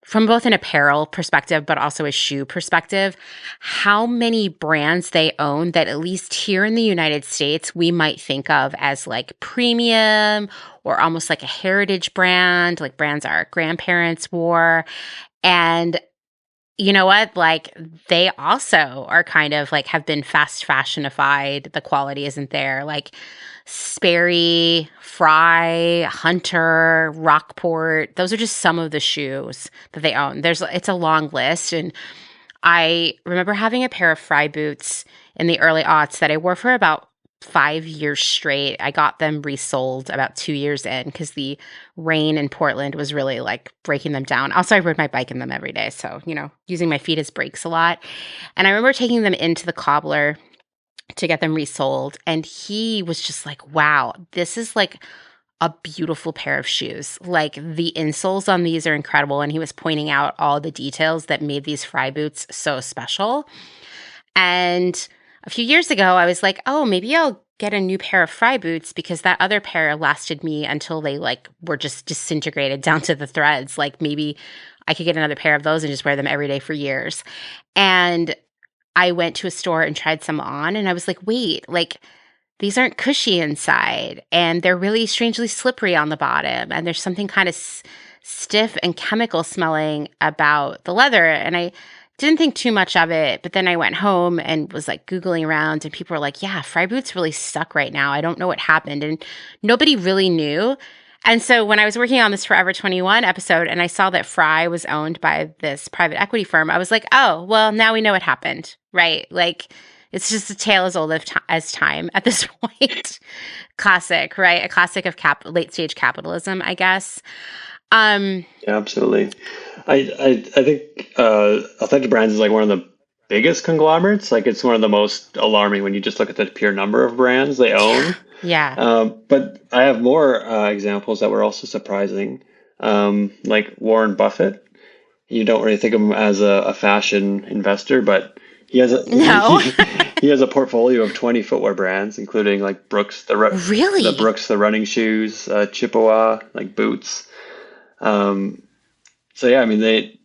from both an apparel perspective, but also a shoe perspective, how many brands they own that, at least here in the United States, we might think of as like premium or almost like a heritage brand, like brands our grandparents wore. And you know what? Like they also are kind of like have been fast fashionified. The quality isn't there. Like Sperry, Fry, Hunter, Rockport. Those are just some of the shoes that they own. It's a long list. And I remember having a pair of Fry boots in the early aughts that I wore for about 5 years straight. I got them resold about 2 years in because the rain in Portland was really like breaking them down. Also, I rode my bike in them every day. So, using my feet as brakes a lot. And I remember taking them into the cobbler to get them resold. And he was just like, wow, this is like a beautiful pair of shoes. Like the insoles on these are incredible. And he was pointing out all the details that made these Fry boots so special. And a few years ago, I was like, oh, maybe I'll get a new pair of Fry boots because that other pair lasted me until they like were just disintegrated down to the threads. Like maybe I could get another pair of those and just wear them every day for years. And I went to a store and tried some on and I was like, wait, like these aren't cushy inside and they're really strangely slippery on the bottom. And there's something kind of stiff and chemical smelling about the leather. And I didn't think too much of it, but then I went home and was like Googling around and people were like, yeah, Fry boots really suck right now. I don't know what happened. And nobody really knew. And so when I was working on this Forever 21 episode and I saw that Fry was owned by this private equity firm, I was like, oh, well, now we know what happened, right? Like it's just a tale as old as time at this point. Classic, right? A classic of late stage capitalism, I guess. Yeah, absolutely. I think Authentic Brands is like one of the biggest conglomerates. Like it's one of the most alarming when you just look at the pure number of brands they own. Yeah. But I have more examples that were also surprising. Like Warren Buffett. You don't really think of him as a fashion investor, but he has a No. he has a portfolio of 20 footwear brands, including like Really? The running shoes, Chippewa, like boots. Um, so yeah, I mean there's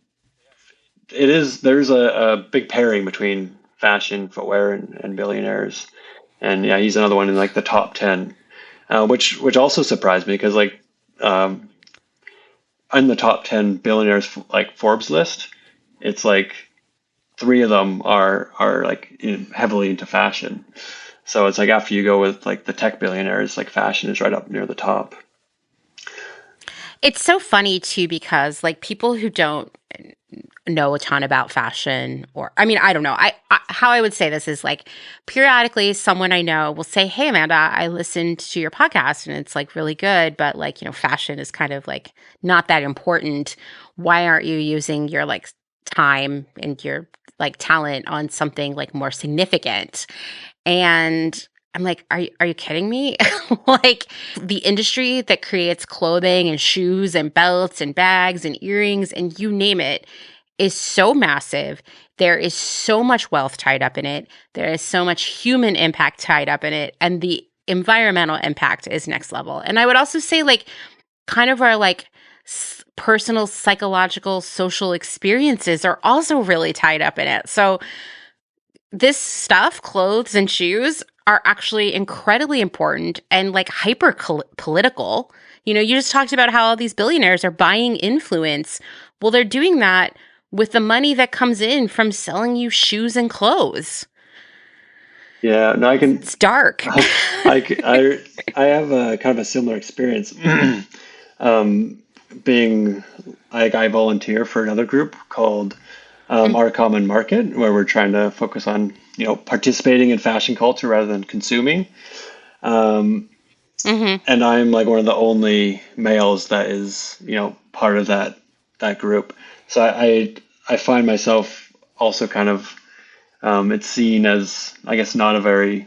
a big pairing between fashion, footwear, and billionaires, and yeah, he's another one in like the top 10, which also surprised me because like um, in the top 10 billionaires like Forbes list, it's like three of them are like heavily into fashion. So it's like after you go with like the tech billionaires, like fashion is right up near the top. It's so funny too because like people who don't know a ton about fashion or I mean I don't know. I how I would say this is like periodically someone I know will say, "Hey Amanda, I listened to your podcast and it's like really good, but like, fashion is kind of like not that important. Why aren't you using your like time and your like talent on something like more significant?" And I'm like, are you kidding me? Like the industry that creates clothing and shoes and belts and bags and earrings and you name it is so massive. There is so much wealth tied up in it. There is so much human impact tied up in it. And the environmental impact is next level. And I would also say, like, kind of our like personal, psychological, social experiences are also really tied up in it. So this stuff, clothes and shoes, are actually incredibly important and like hyper political. You know, you just talked about how all these billionaires are buying influence. Well, they're doing that with the money that comes in from selling you shoes and clothes. Yeah, no, I can. It's dark. I have a kind of a similar experience. um, being like I volunteer for another group called Our Common Market, where we're trying to focus on participating in fashion culture rather than consuming. Um, Mm-hmm. and I'm like one of the only males that is part of that group. So I find myself also kind of it's seen as, I guess, not a very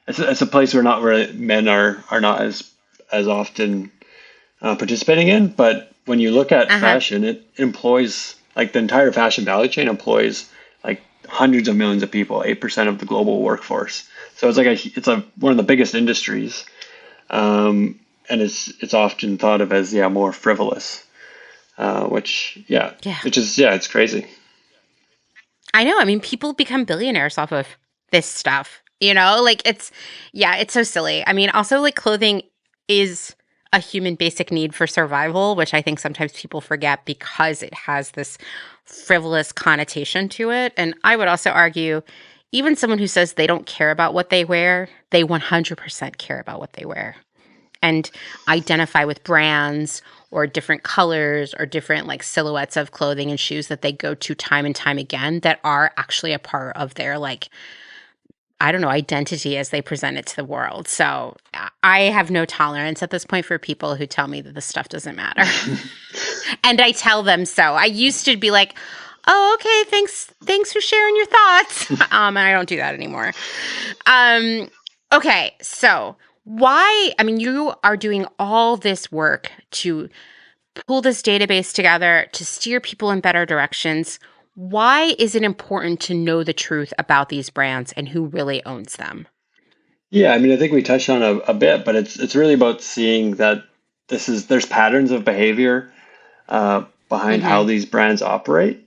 it's a place where not really men are not as often participating in. But when you look at Uh-huh. fashion, it employs, like, the entire fashion value chain employs like hundreds of millions of people, 8% of the global workforce. So it's like it's one of the biggest industries, and it's often thought of as more frivolous, Yeah. which is it's crazy. I know. I mean, people become billionaires off of this stuff. You know, like it's so silly. I mean, also like clothing is a human basic need for survival, which I think sometimes people forget because it has this frivolous connotation to it. And I would also argue, even someone who says they don't care about what they wear, they 100% care about what they wear and identify with brands or different colors or different like silhouettes of clothing and shoes that they go to time and time again that are actually a part of their like, I don't know, identity as they present it to the world. So I have no tolerance at this point for people who tell me that this stuff doesn't matter. And I tell them so. I used to be like, oh, okay, thanks for sharing your thoughts. And I don't do that anymore. Um, okay, so why? I mean, you are doing all this work to pull this database together to steer people in better directions. Why is it important to know the truth about these brands and who really owns them? Yeah, I mean, I think we touched on a bit, but it's really about seeing that there's patterns of behavior behind how Mm-hmm. these brands operate.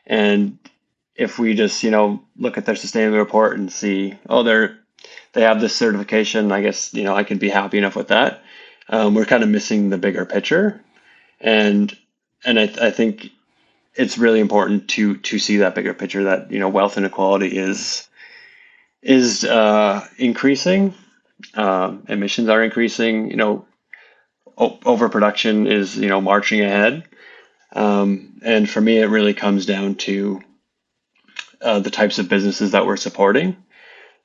And if we just, look at their sustainability report and see, oh, they have this certification, I guess, I could be happy enough with that. We're kind of missing the bigger picture. And I think it's really important to see that bigger picture, that, wealth inequality is increasing. Emissions are increasing, overproduction is, marching ahead. And for me, it really comes down to the types of businesses that we're supporting.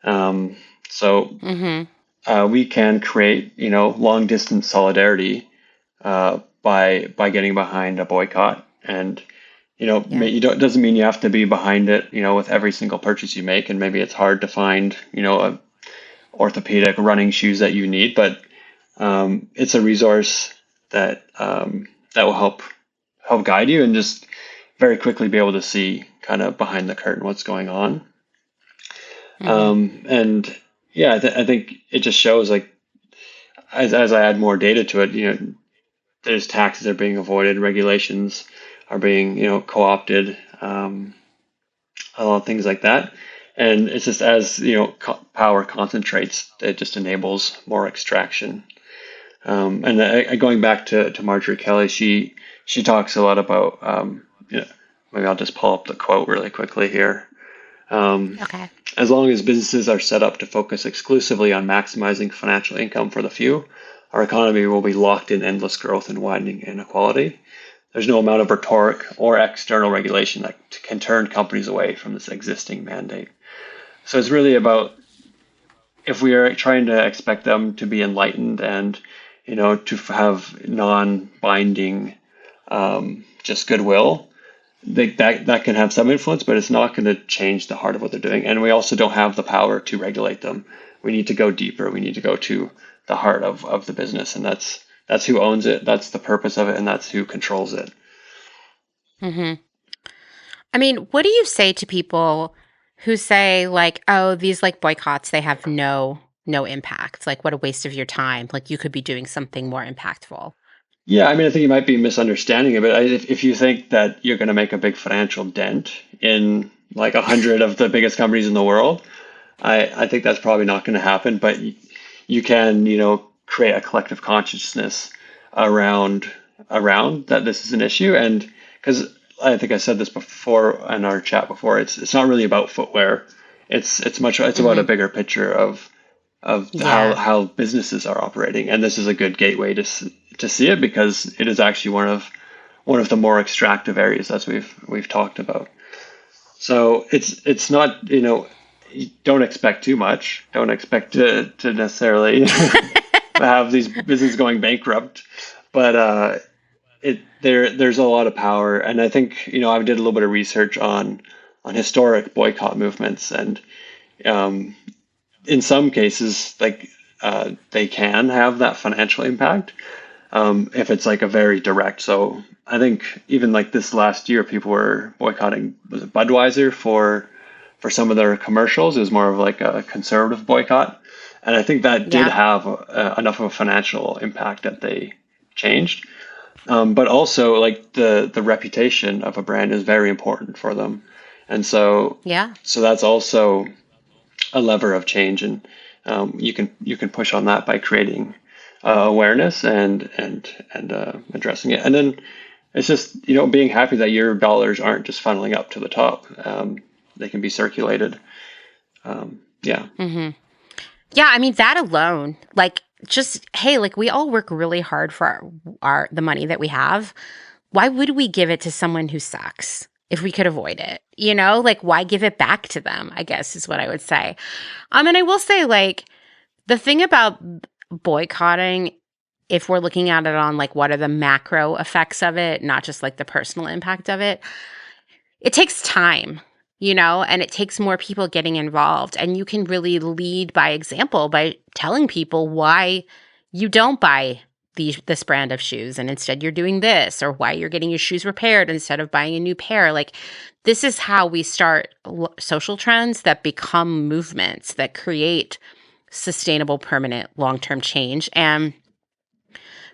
Um, so Mm-hmm. we can create, long distance solidarity by getting behind a boycott. And Yeah. it doesn't mean you have to be behind it, with every single purchase you make. And maybe it's hard to find, a orthopedic running shoes that you need, but it's a resource that will help guide you and just very quickly be able to see kind of behind the curtain what's going on. Mm-hmm. And yeah, I think it just shows, like, as I add more data to it, there's taxes are being avoided, regulations are being co-opted, a lot of things like that. And it's just, as power concentrates, it just enables more extraction. And going back to Marjorie Kelly, she talks a lot about, maybe I'll just pull up the quote really quickly here. Um, Okay. as long as businesses are set up to focus exclusively on maximizing financial income for the few, our economy will be locked in endless growth and widening inequality. There's no amount of rhetoric or external regulation that can turn companies away from this existing mandate. So it's really about, if we are trying to expect them to be enlightened and to have non-binding, just goodwill, that can have some influence, but it's not going to change the heart of what they're doing. And we also don't have the power to regulate them. We need to go deeper. We need to go to the heart of the business, and that's who owns it. That's the purpose of it, and that's who controls it. Mm-hmm. I mean, what do you say to people who say like, "Oh, these like boycotts, they have no impact. Like what a waste of your time. Like you could be doing something more impactful." Yeah, I mean, I think you might be misunderstanding it, but if you think that you're going to make a big financial dent in like 100 of the biggest companies in the world, I think that's probably not going to happen. But you can, create a collective consciousness around that this is an issue, and because I think I said this before in our chat before, it's not really about footwear. It's about a Hmm. bigger picture of Yeah. how businesses are operating, and this is a good gateway to see it because it is actually one of the more extractive areas as we've talked about. So it's not don't expect too much. Don't expect to necessarily have these businesses going bankrupt, but there's a lot of power, and I think I did a little bit of research on historic boycott movements, and um, in some cases, like they can have that financial impact if it's like a very direct. So I think even like this last year, people were boycotting, was it Budweiser for some of their commercials. It was more of like a conservative boycott, and I think that did Yeah. have enough of a financial impact that they changed. But also, like the reputation of a brand is very important for them, and Yeah. so that's also a lever of change, and you can push on that by creating awareness and addressing it, and then it's just being happy that your dollars aren't just funneling up to the top. They can be circulated. Yeah. Hmm. Yeah, I mean that alone, like just hey, like we all work really hard for our the money that we have. Why would we give it to someone who sucks if we could avoid it? Like why give it back to them, I guess is what I would say. And I will say like the thing about boycotting, if we're looking at it on like what are the macro effects of it, not just like the personal impact of it, it takes time, and it takes more people getting involved. And you can really lead by example by telling people why you don't buy this brand of shoes and instead you're doing this, or why you're getting your shoes repaired instead of buying a new pair. Like, this is how we start social trends that become movements that create sustainable, permanent, long term change. And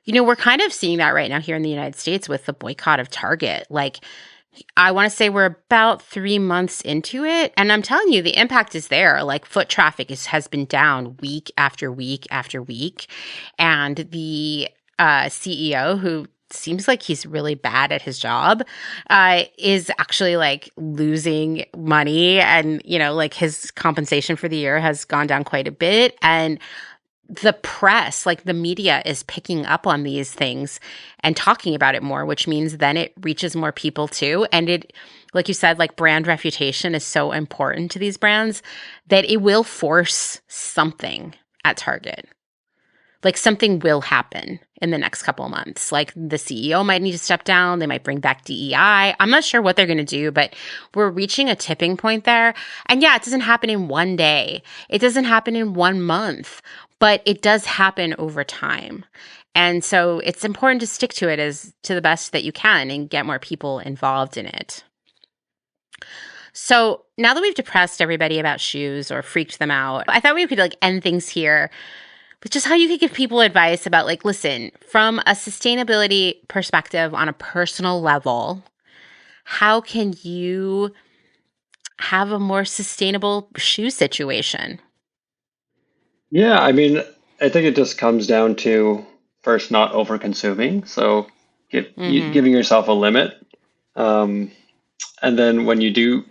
we're kind of seeing that right now here in the United States with the boycott of Target. Like, I want to say we're about 3 months into it. And I'm telling you, the impact is there. Like foot traffic has been down week after week after week. And the CEO, who seems like he's really bad at his job, is actually like losing money. And, like his compensation for the year has gone down quite a bit. And the press, like the media, is picking up on these things and talking about it more, which means then it reaches more people too. And it, like you said, like brand reputation is so important to these brands that it will force something at Target. Like something will happen in the next couple of months. Like the CEO might need to step down. They might bring back DEI. I'm not sure what they're going to do, but we're reaching a tipping point there. And yeah, it doesn't happen in one day. It doesn't happen in 1 month, but it does happen over time. And so it's important to stick to it as to the best that you can and get more people involved in it. So now that we've depressed everybody about shoes or freaked them out, I thought we could like end things here with just how you could give people advice about like, listen, from a sustainability perspective on a personal level, how can you have a more sustainable shoe situation? Yeah, I mean, I think it just comes down to first not over consuming. So Mm-hmm. giving yourself a limit. Um, and then when you do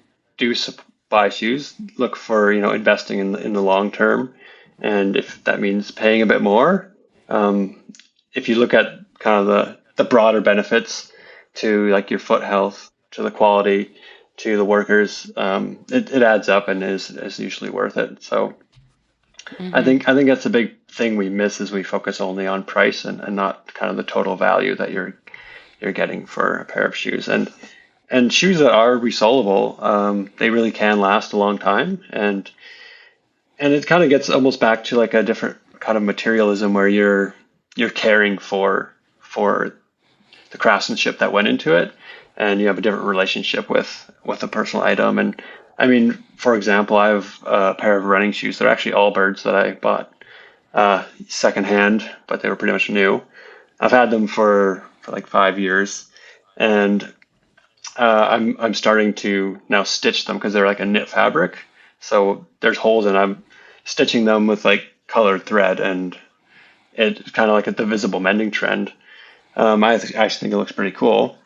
buy shoes, look for investing in the long term, and if that means paying a bit more, um, if you look at kind of the broader benefits to like your foot health, to the quality, to the workers, it adds up and is usually worth it. So Mm-hmm. I think that's a big thing we miss is we focus only on price and not kind of the total value that you're getting for a pair of shoes. And shoes that are resolable, they really can last a long time, and it kind of gets almost back to like a different kind of materialism where you're caring for the craftsmanship that went into it, and you have a different relationship with a personal item. And I mean, for example, I have a pair of running shoes. They're actually Allbirds that I bought secondhand, but they were pretty much new. I've had them for like 5 years, and I'm starting to now stitch them because they're like a knit fabric. So there's holes, and I'm stitching them with like colored thread, and it's kind of like the visible mending trend. I actually think it looks pretty cool,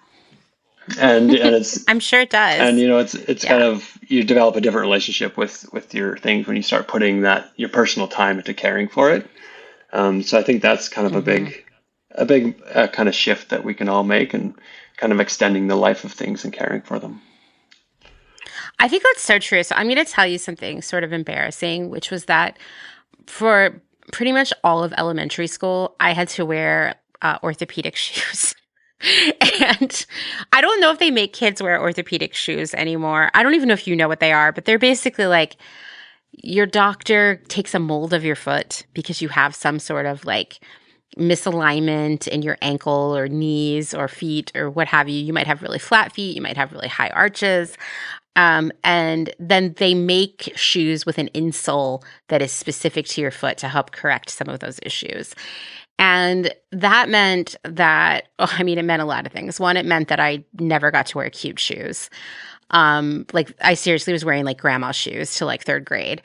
and it's I'm sure it does. and it's kind of, you develop a different relationship with your things when you start putting that your personal time into caring for it. So I think that's kind of a big kind of shift that we can all make, and kind of extending the life of things and caring for them. I think that's so true. So I'm going to tell you something sort of embarrassing, which was that for pretty much all of elementary school, I had to wear orthopedic shoes. And I don't know if they make kids wear orthopedic shoes anymore. I don't even know if you know what they are, but they're basically like your doctor takes a mold of your foot because you have some sort of like misalignment in your ankle or knees or feet or what have you. You might have really flat feet. You might have really high arches. And then they make shoes with an insole that is specific to your foot to help correct some of those issues. And that meant that, it meant a lot of things. One, it meant that I never got to wear cute shoes. Like I seriously was wearing like grandma's shoes till like third grade.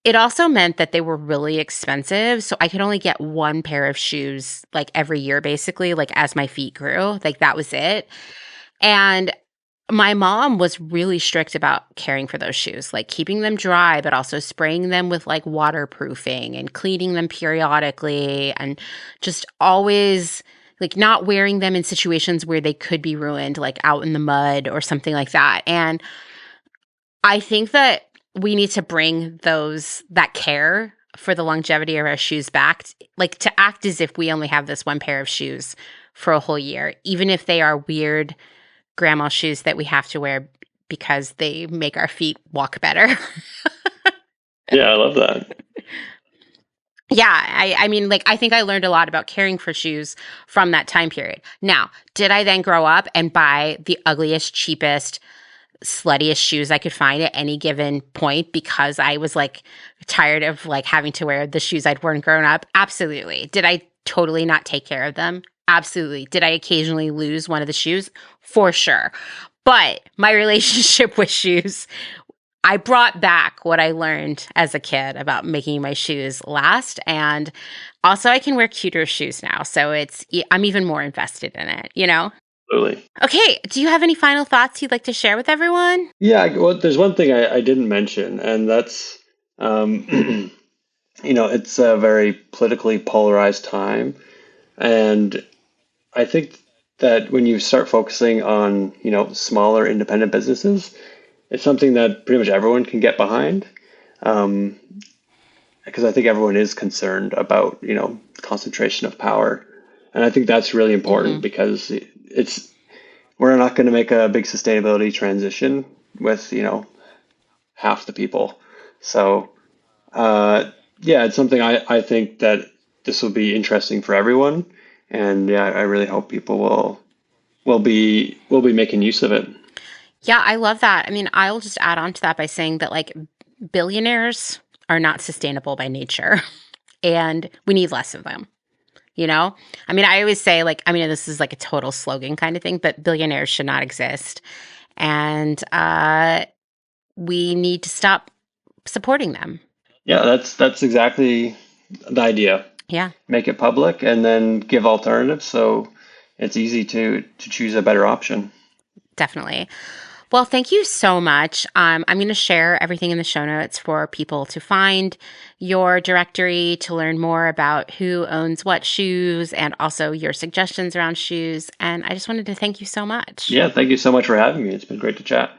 It also meant that they were really expensive. So I could only get one pair of shoes like every year, basically, like as my feet grew, like that was it. And my mom was really strict about caring for those shoes, like keeping them dry, but also spraying them with like waterproofing and cleaning them periodically, and just always like not wearing them in situations where they could be ruined, like out in the mud or something like that. And I think that we need to bring that care for the longevity of our shoes back, like to act as if we only have this one pair of shoes for a whole year, even if they are weird grandma shoes that we have to wear because they make our feet walk better. Yeah, I love that. Yeah, I think I learned a lot about caring for shoes from that time period. Now, did I then grow up and buy the ugliest, cheapest, sluttiest shoes I could find at any given point because I was like tired of like having to wear the shoes I'd worn growing up? Absolutely. Did I totally not take care of them? Absolutely. Did I occasionally lose one of the shoes? For sure. But my relationship with shoes, I brought back what I learned as a kid about making my shoes last. And also I can wear cuter shoes now. So I'm even more invested in it, Absolutely. Okay. Do you have any final thoughts you'd like to share with everyone? Yeah, well, there's one thing I didn't mention, and that's, it's a very politically polarized time. And I think that when you start focusing on, smaller independent businesses, it's something that pretty much everyone can get behind. Because I think everyone is concerned about, concentration of power. And I think that's really important because we're not going to make a big sustainability transition with, half the people. So, it's something I think that this will be interesting for everyone. And yeah, I really hope people will be making use of it. Yeah, I love that. I'll just add on to that by saying that like billionaires are not sustainable by nature and we need less of them. I always say this is like a total slogan kind of thing, but billionaires should not exist. And we need to stop supporting them. Yeah, that's exactly the idea. Yeah. Make it public and then give alternatives so it's easy to choose a better option. Definitely. Well, thank you so much. I'm going to share everything in the show notes for people to find your directory, to learn more about who owns what shoes, and also your suggestions around shoes. And I just wanted to thank you so much. Yeah, thank you so much for having me. It's been great to chat.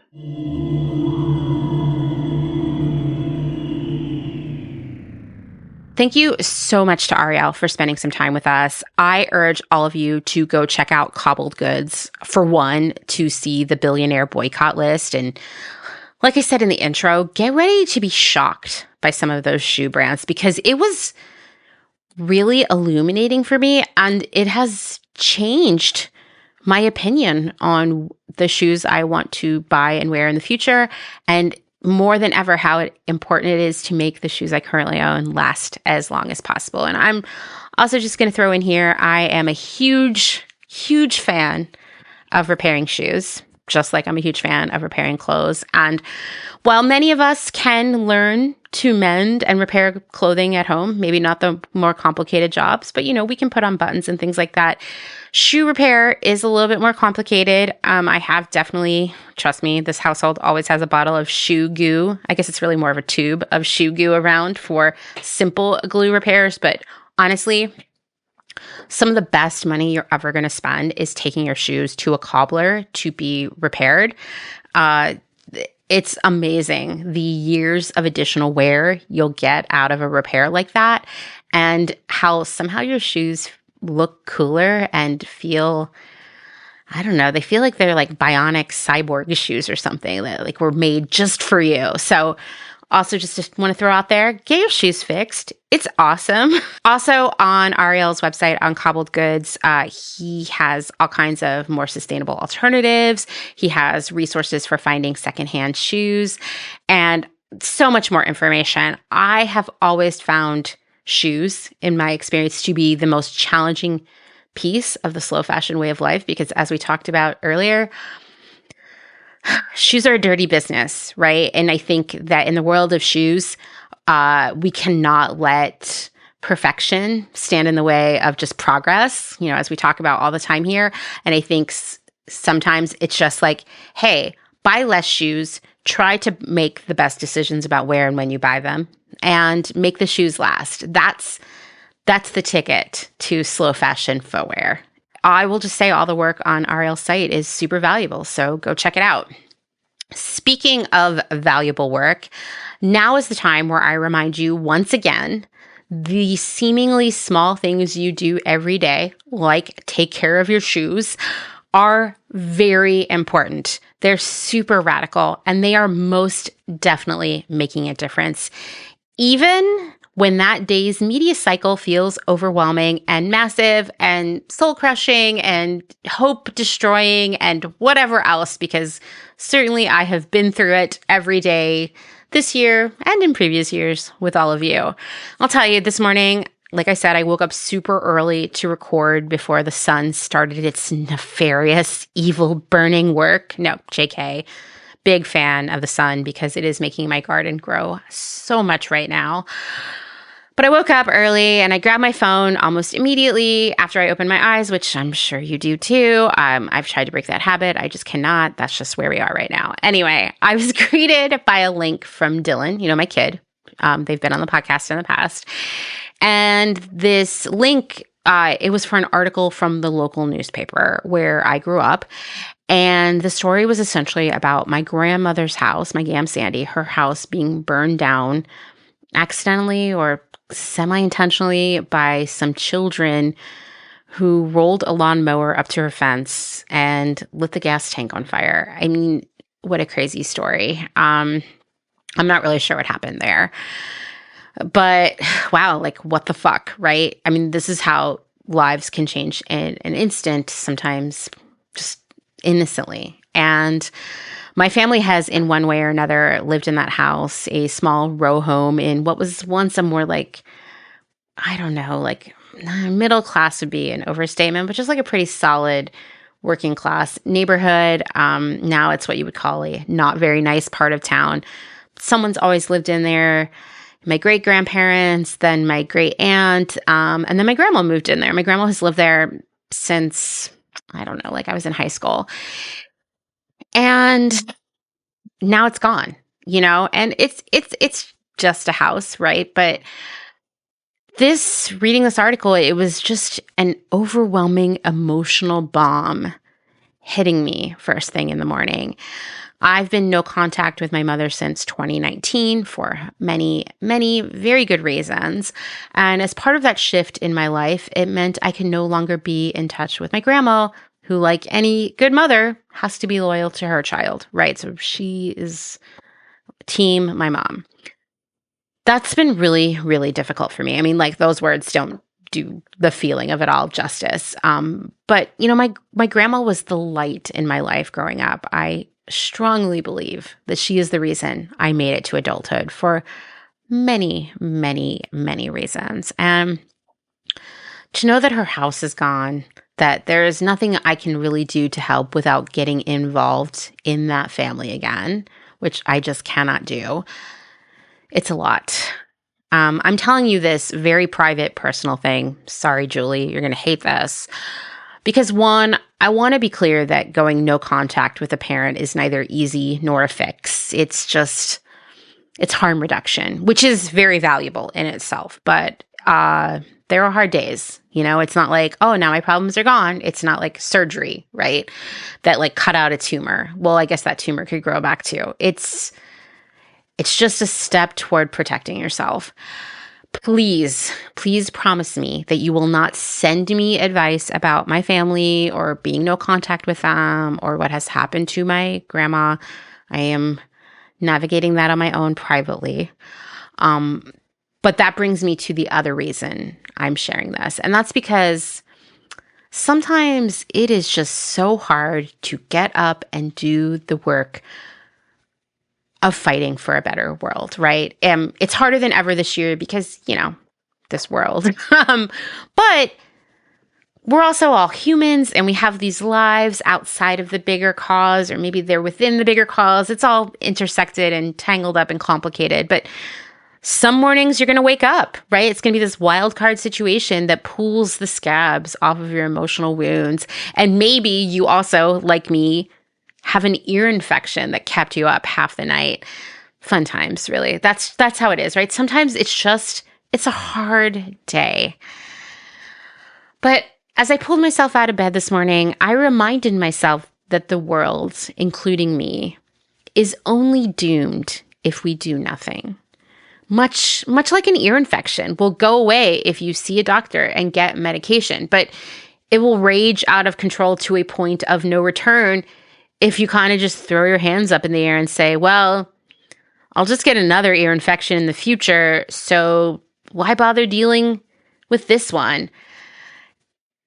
Thank you so much to Ariel for spending some time with us. I urge all of you to go check out Cobbled Goods, for one, to see the Billionaire boycott list. And like I said in the intro, get ready to be shocked by some of those shoe brands because it was really illuminating for me. And it has changed my opinion on the shoes I want to buy and wear in the future. And more than ever, how important it is to make the shoes I currently own last as long as possible. And I'm also just going to throw in here, I am a huge, huge fan of repairing shoes, just like I'm a huge fan of repairing clothes. And while many of us can learn to mend and repair clothing at home, maybe not the more complicated jobs, but we can put on buttons and things like that. Shoe repair is a little bit more complicated. I have definitely, trust me, this household always has a bottle of shoe goo. I guess it's really more of a tube of shoe goo around for simple glue repairs. But honestly, some of the best money you're ever going to spend is taking your shoes to a cobbler to be repaired. It's amazing the years of additional wear you'll get out of a repair like that, and how somehow your shoes look cooler and feel, I don't know, they feel like they're like bionic cyborg shoes or something that like were made just for you. So also just want to throw out there, get your shoes fixed. It's awesome. Also on Ariel's website on Cobbled Goods, he has all kinds of more sustainable alternatives. He has resources for finding secondhand shoes and so much more information. I have always found shoes, in my experience, to be the most challenging piece of the slow fashion way of life because, as we talked about earlier, shoes are a dirty business, right? And I think that in the world of shoes, we cannot let perfection stand in the way of just progress, as we talk about all the time here. And I think sometimes it's just like, hey, buy less shoes, try to make the best decisions about where and when you buy them, and make the shoes last. That's the ticket to slow fashion footwear. I will just say all the work on Ariel's site is super valuable, so go check it out. Speaking of valuable work, now is the time where I remind you once again, the seemingly small things you do every day, like take care of your shoes, are very important. They're super radical, and they are most definitely making a difference. Even when that day's media cycle feels overwhelming and massive and soul-crushing and hope-destroying and whatever else, because certainly I have been through it every day this year and in previous years with all of you. I'll tell you, this morning, like I said, I woke up super early to record before the sun started its nefarious, evil, burning work. No, JK. Big fan of the sun because it is making my garden grow so much right now. But I woke up early and I grabbed my phone almost immediately after I opened my eyes, which I'm sure you do too. I've tried to break that habit. I just cannot. That's just where we are right now. Anyway, I was greeted by a link from Dylan, my kid. They've been on the podcast in the past. And this link, it was for an article from the local newspaper where I grew up. And the story was essentially about my grandmother's house, my Gam Sandy, her house being burned down accidentally or semi-intentionally by some children who rolled a lawnmower up to her fence and lit the gas tank on fire. I mean, what a crazy story. I'm not really sure what happened there. But wow, like what the fuck, right? I mean, this is how lives can change in an instant, sometimes just innocently. And my family has, in one way or another, lived in that house, a small row home in what was once a more like, I don't know, like middle class would be an overstatement, but just like a pretty solid working class neighborhood. Now it's what you would call a not very nice part of town. Someone's always lived in there. My great-grandparents, then my great-aunt, and then my grandma moved in there. My grandma has lived there since, I don't know, like I was in high school. And now it's gone, and it's just a house, right? But reading this article, it was just an overwhelming emotional bomb hitting me first thing in the morning. I've been no contact with my mother since 2019 for many, many very good reasons. And as part of that shift in my life, it meant I can no longer be in touch with my grandma, who, like any good mother, has to be loyal to her child, right? So she is team my mom. That's been really, really difficult for me. I mean, like those words don't do the feeling of it all justice. But my grandma was the light in my life growing up. I strongly believe that she is the reason I made it to adulthood for many, many, many reasons. And to know that her house is gone, that there is nothing I can really do to help without getting involved in that family again, which I just cannot do. It's a lot. I'm telling you this very private, personal thing. Sorry, Julie, you're going to hate this. Because one, I want to be clear that going no contact with a parent is neither easy nor a fix. It's harm reduction, which is very valuable in itself. But there are hard days. It's not like, oh, now my problems are gone. It's not like surgery, right? That like cut out a tumor. Well, I guess that tumor could grow back too. It's just a step toward protecting yourself. Please, please promise me that you will not send me advice about my family or being no contact with them or what has happened to my grandma. I am navigating that on my own privately. But that brings me to the other reason I'm sharing this. And that's because sometimes it is just so hard to get up and do the work of fighting for a better world, right? It's harder than ever this year because, this world. But we're also all humans and we have these lives outside of the bigger cause, or maybe they're within the bigger cause. It's all intersected and tangled up and complicated. But some mornings you're going to wake up, right? It's going to be this wild card situation that pulls the scabs off of your emotional wounds. And maybe you also, like me, have an ear infection that kept you up half the night. Fun times, really. That's how it is, right? Sometimes it's a hard day. But as I pulled myself out of bed this morning, I reminded myself that the world, including me, is only doomed if we do nothing. Much like an ear infection will go away if you see a doctor and get medication, but it will rage out of control to a point of no return if you kind of just throw your hands up in the air and say, well, I'll just get another ear infection in the future, so why bother dealing with this one?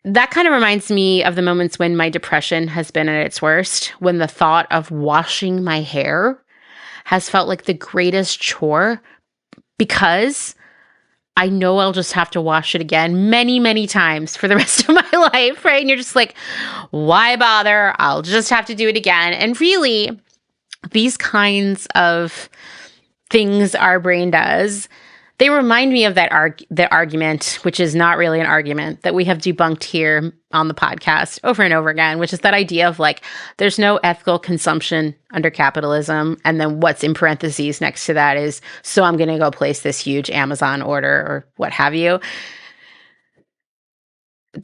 That kind of reminds me of the moments when my depression has been at its worst, when the thought of washing my hair has felt like the greatest chore because I know I'll just have to wash it again many, many times for the rest of my life, right? And you're just like, why bother? I'll just have to do it again. And really, these kinds of things our brain does, they remind me of the argument, which is not really an argument, that we have debunked here on the podcast over and over again, which is that idea of like, there's no ethical consumption under capitalism. And then what's in parentheses next to that is, so I'm going to go place this huge Amazon order or what have you.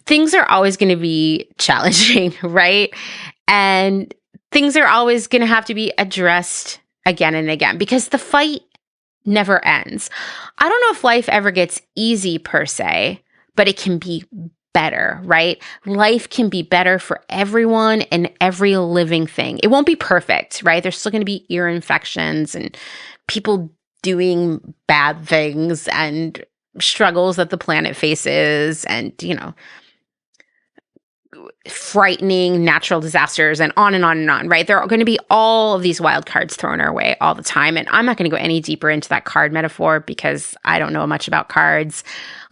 Things are always going to be challenging, right? And things are always going to have to be addressed again and again because the fight never ends. I don't know if life ever gets easy per se, but it can be better, right? Life can be better for everyone and every living thing. It won't be perfect, right? There's still going to be ear infections and people doing bad things and struggles that the planet faces and, frightening natural disasters and on and on and on, right? There are going to be all of these wild cards thrown our way all the time. And I'm not going to go any deeper into that card metaphor because I don't know much about cards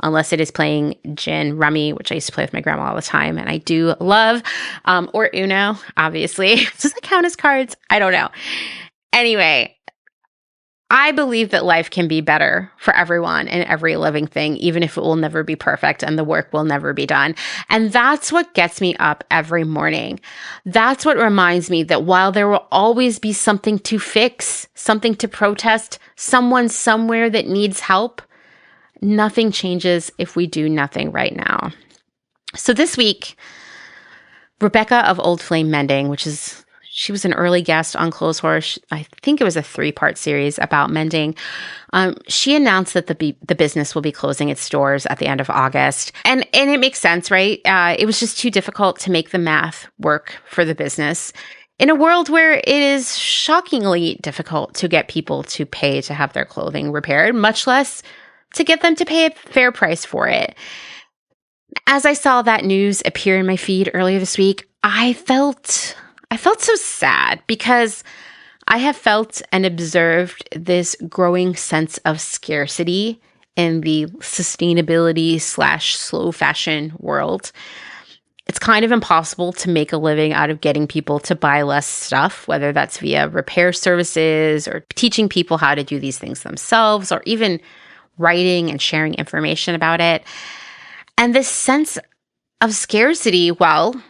unless it is playing gin, rummy, which I used to play with my grandma all the time. And I do love, or Uno, obviously. Does that count as cards? I don't know. Anyway, I believe that life can be better for everyone and every living thing, even if it will never be perfect and the work will never be done. And that's what gets me up every morning. That's what reminds me that while there will always be something to fix, something to protest, someone somewhere that needs help, nothing changes if we do nothing right now. So this week, Rebecca of Old Flame Mending, she was an early guest on Clotheshorse. I think it was a 3-part series about mending. She announced that the business will be closing its doors at the end of August. And it makes sense, right? It was just too difficult to make the math work for the business in a world where it is shockingly difficult to get people to pay to have their clothing repaired, much less to get them to pay a fair price for it. as I saw that news appear in my feed earlier this week, I felt so sad because I have felt and observed this growing sense of scarcity in the sustainability / slow fashion world. It's kind of impossible to make a living out of getting people to buy less stuff, whether that's via repair services or teaching people how to do these things themselves, or even writing and sharing information about it. And this sense of scarcity, well,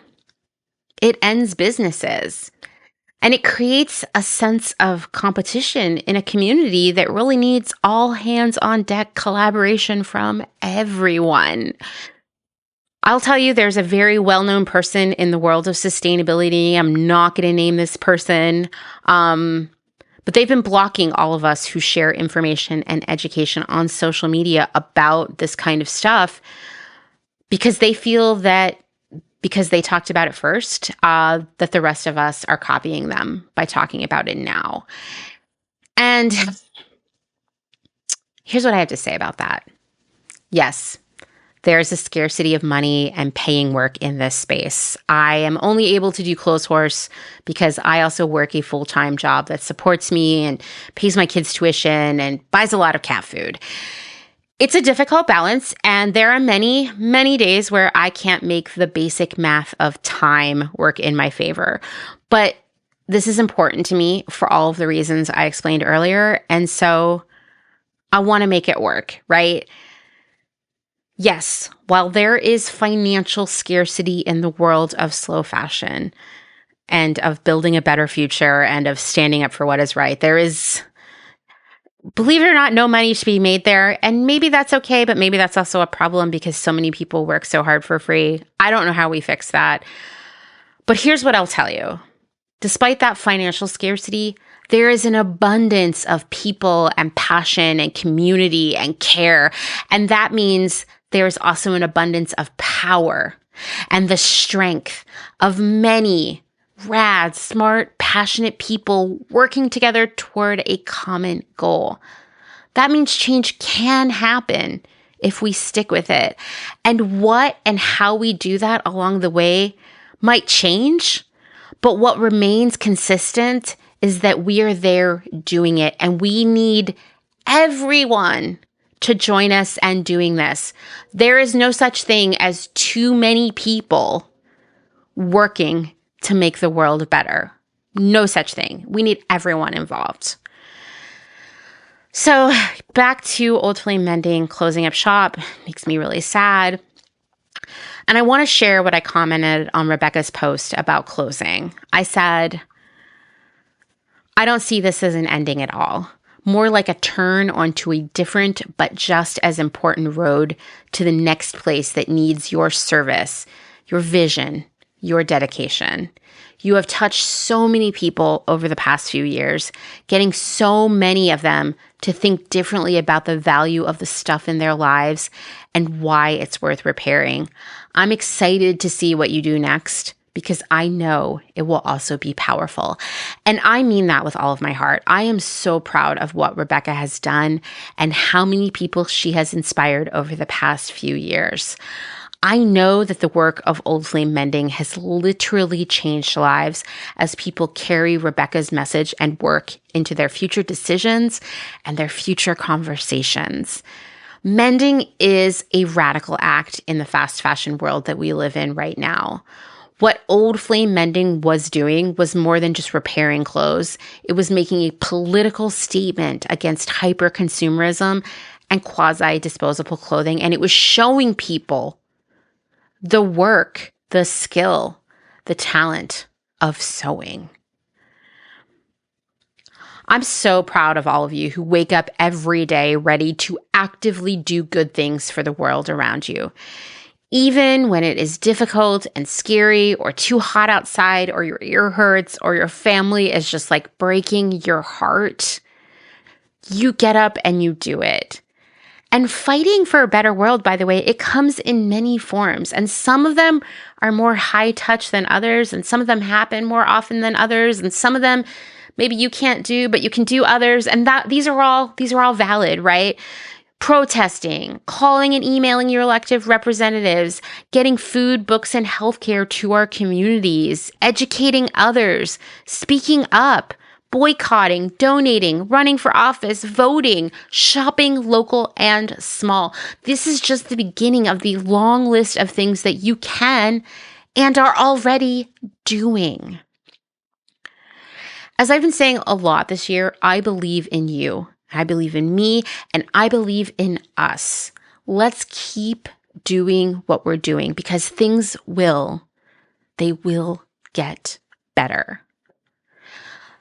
it ends businesses. And it creates a sense of competition in a community that really needs all hands on deck collaboration from everyone. I'll tell you, there's a very well-known person in the world of sustainability. I'm not going to name this person, but they've been blocking all of us who share information and education on social media about this kind of stuff because they feel that because they talked about it first, that the rest of us are copying them by talking about it now. And here's what I have to say about that. Yes, there's a scarcity of money and paying work in this space. I am only able to do Clotheshorse because I also work a full-time job that supports me and pays my kids' tuition and buys a lot of cat food. It's a difficult balance, and there are many, many days where I can't make the basic math of time work in my favor. But this is important to me for all of the reasons I explained earlier, and so I want to make it work, right? Yes, while there is financial scarcity in the world of slow fashion and of building a better future and of standing up for what is right, there is, believe it or not, no money to be made there. And maybe that's okay, but maybe that's also a problem because so many people work so hard for free. I don't know how we fix that. But here's what I'll tell you. Despite that financial scarcity, there is an abundance of people and passion and community and care. And that means there's also an abundance of power and the strength of many rad, smart, passionate people working together toward a common goal. That means change can happen if we stick with it. And what and how we do that along the way might change, but what remains consistent is that we are there doing it, and we need everyone to join us and doing this. There is no such thing as too many people working to make the world better. No such thing. We need everyone involved. So back to Old Flame Mending closing up shop makes me really sad. And I want to share what I commented on Rebecca's post about closing. I said, I don't see this as an ending at all. More like a turn onto a different but just as important road to the next place that needs your service, your vision, your dedication. You have touched so many people over the past few years, getting so many of them to think differently about the value of the stuff in their lives and why it's worth repairing. I'm excited to see what you do next, because I know it will also be powerful. And I mean that with all of my heart. I am so proud of what Rebecca has done and how many people she has inspired over the past few years. I know that the work of Old Flame Mending has literally changed lives as people carry Rebecca's message and work into their future decisions and their future conversations. Mending is a radical act in the fast fashion world that we live in right now. What Old Flame Mending was doing was more than just repairing clothes. It was making a political statement against hyper-consumerism and quasi-disposable clothing, and it was showing people the work, the skill, the talent of sewing. I'm so proud of all of you who wake up every day ready to actively do good things for the world around you. Even when it is difficult and scary or too hot outside or your ear hurts or your family is just like breaking your heart, you get up and you do it. And fighting for a better world, by the way, it comes in many forms. And some of them are more high touch than others. And some of them happen more often than others. And some of them maybe you can't do, but you can do others. And these are all valid, right? protesting, calling and emailing your elected representatives, getting food, books, and healthcare to our communities, educating others, speaking up, boycotting, donating, running for office, voting, shopping local and small. This is just the beginning of the long list of things that you can and are already doing. As I've been saying a lot this year, I believe in you. I believe in me, and I believe in us. Let's keep doing what we're doing because they will get better.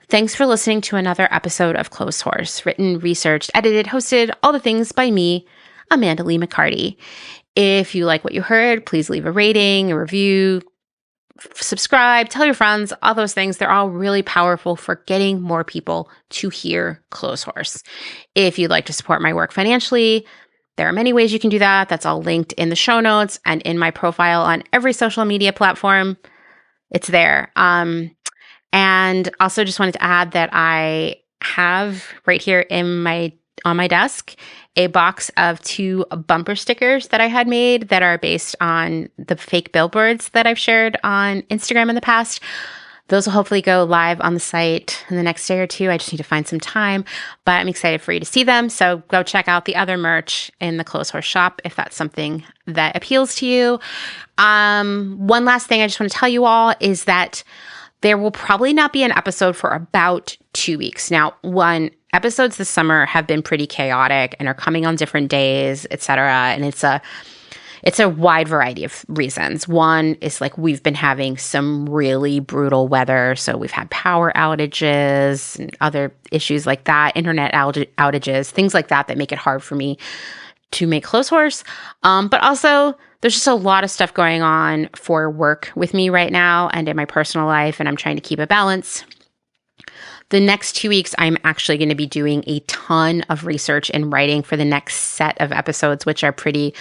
Thanks for listening to another episode of Clotheshorse, written, researched, edited, hosted, all the things by me, Amanda Lee McCarty. If you like what you heard, please leave a rating, a review, subscribe, tell your friends, all those things. They're all really powerful for getting more people to hear Clotheshorse. If you'd like to support my work financially, there are many ways you can do that. That's all linked in the show notes and in my profile on every social media platform. It's there. And also just wanted to add that I have right here on my desk a box of 2 bumper stickers that I had made that are based on the fake billboards that I've shared on Instagram in the past. Those will hopefully go live on the site in the next day or 2. I just need to find some time, but I'm excited for you to see them. So go check out the other merch in the Clotheshorse shop if that's something that appeals to you. One last thing I just want to tell you all is that there will probably not be an episode for about 2 weeks. Now, episodes this summer have been pretty chaotic and are coming on different days, etc. And it's a wide variety of reasons. One is like we've been having some really brutal weather. So we've had power outages and other issues like that, internet outages, things like that make it hard for me to make Clotheshorse. But also there's just a lot of stuff going on for work with me right now and in my personal life, and I'm trying to keep a balance. The next 2 weeks, I'm actually going to be doing a ton of research and writing for the next set of episodes, which are pretty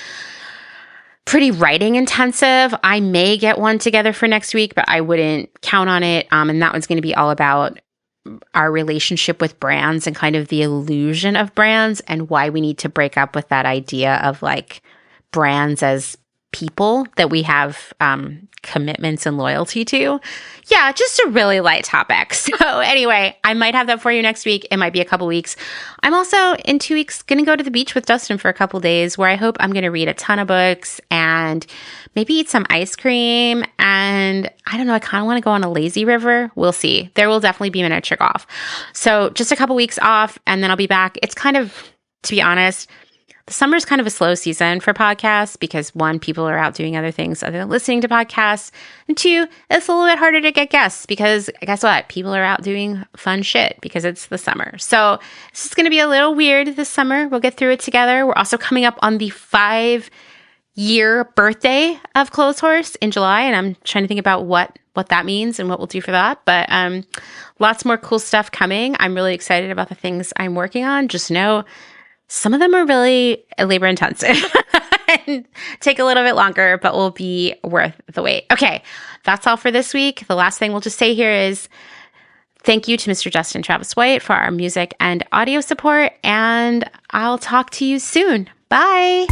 writing intensive. I may get one together for next week, but I wouldn't count on it. And that one's going to be all about our relationship with brands and kind of the illusion of brands and why we need to break up with that idea of like brands as people that we have commitments and loyalty to. Yeah, just a really light topic. So anyway, I might have that for you next week. It might be a couple weeks. I'm also in 2 weeks going to go to the beach with Dustin for a couple days where I hope I'm going to read a ton of books and maybe eat some ice cream. And I don't know, I kind of want to go on a lazy river. We'll see. There will definitely be miniature golf. So just a couple weeks off and then I'll be back. It's kind of, to be honest, the summer is kind of a slow season for podcasts because 1, people are out doing other things other than listening to podcasts. And 2, it's a little bit harder to get guests because guess what? People are out doing fun shit because it's the summer. So this is going to be a little weird this summer. We'll get through it together. We're also coming up on the 5-year birthday of Clotheshorse in July. And I'm trying to think about what that means and what we'll do for that. But lots more cool stuff coming. I'm really excited about the things I'm working on. Just know some of them are really labor intensive and take a little bit longer, but will be worth the wait. Okay, that's all for this week. The last thing we'll just say here is thank you to Mr. Justin Travis White for our music and audio support, and I'll talk to you soon. Bye.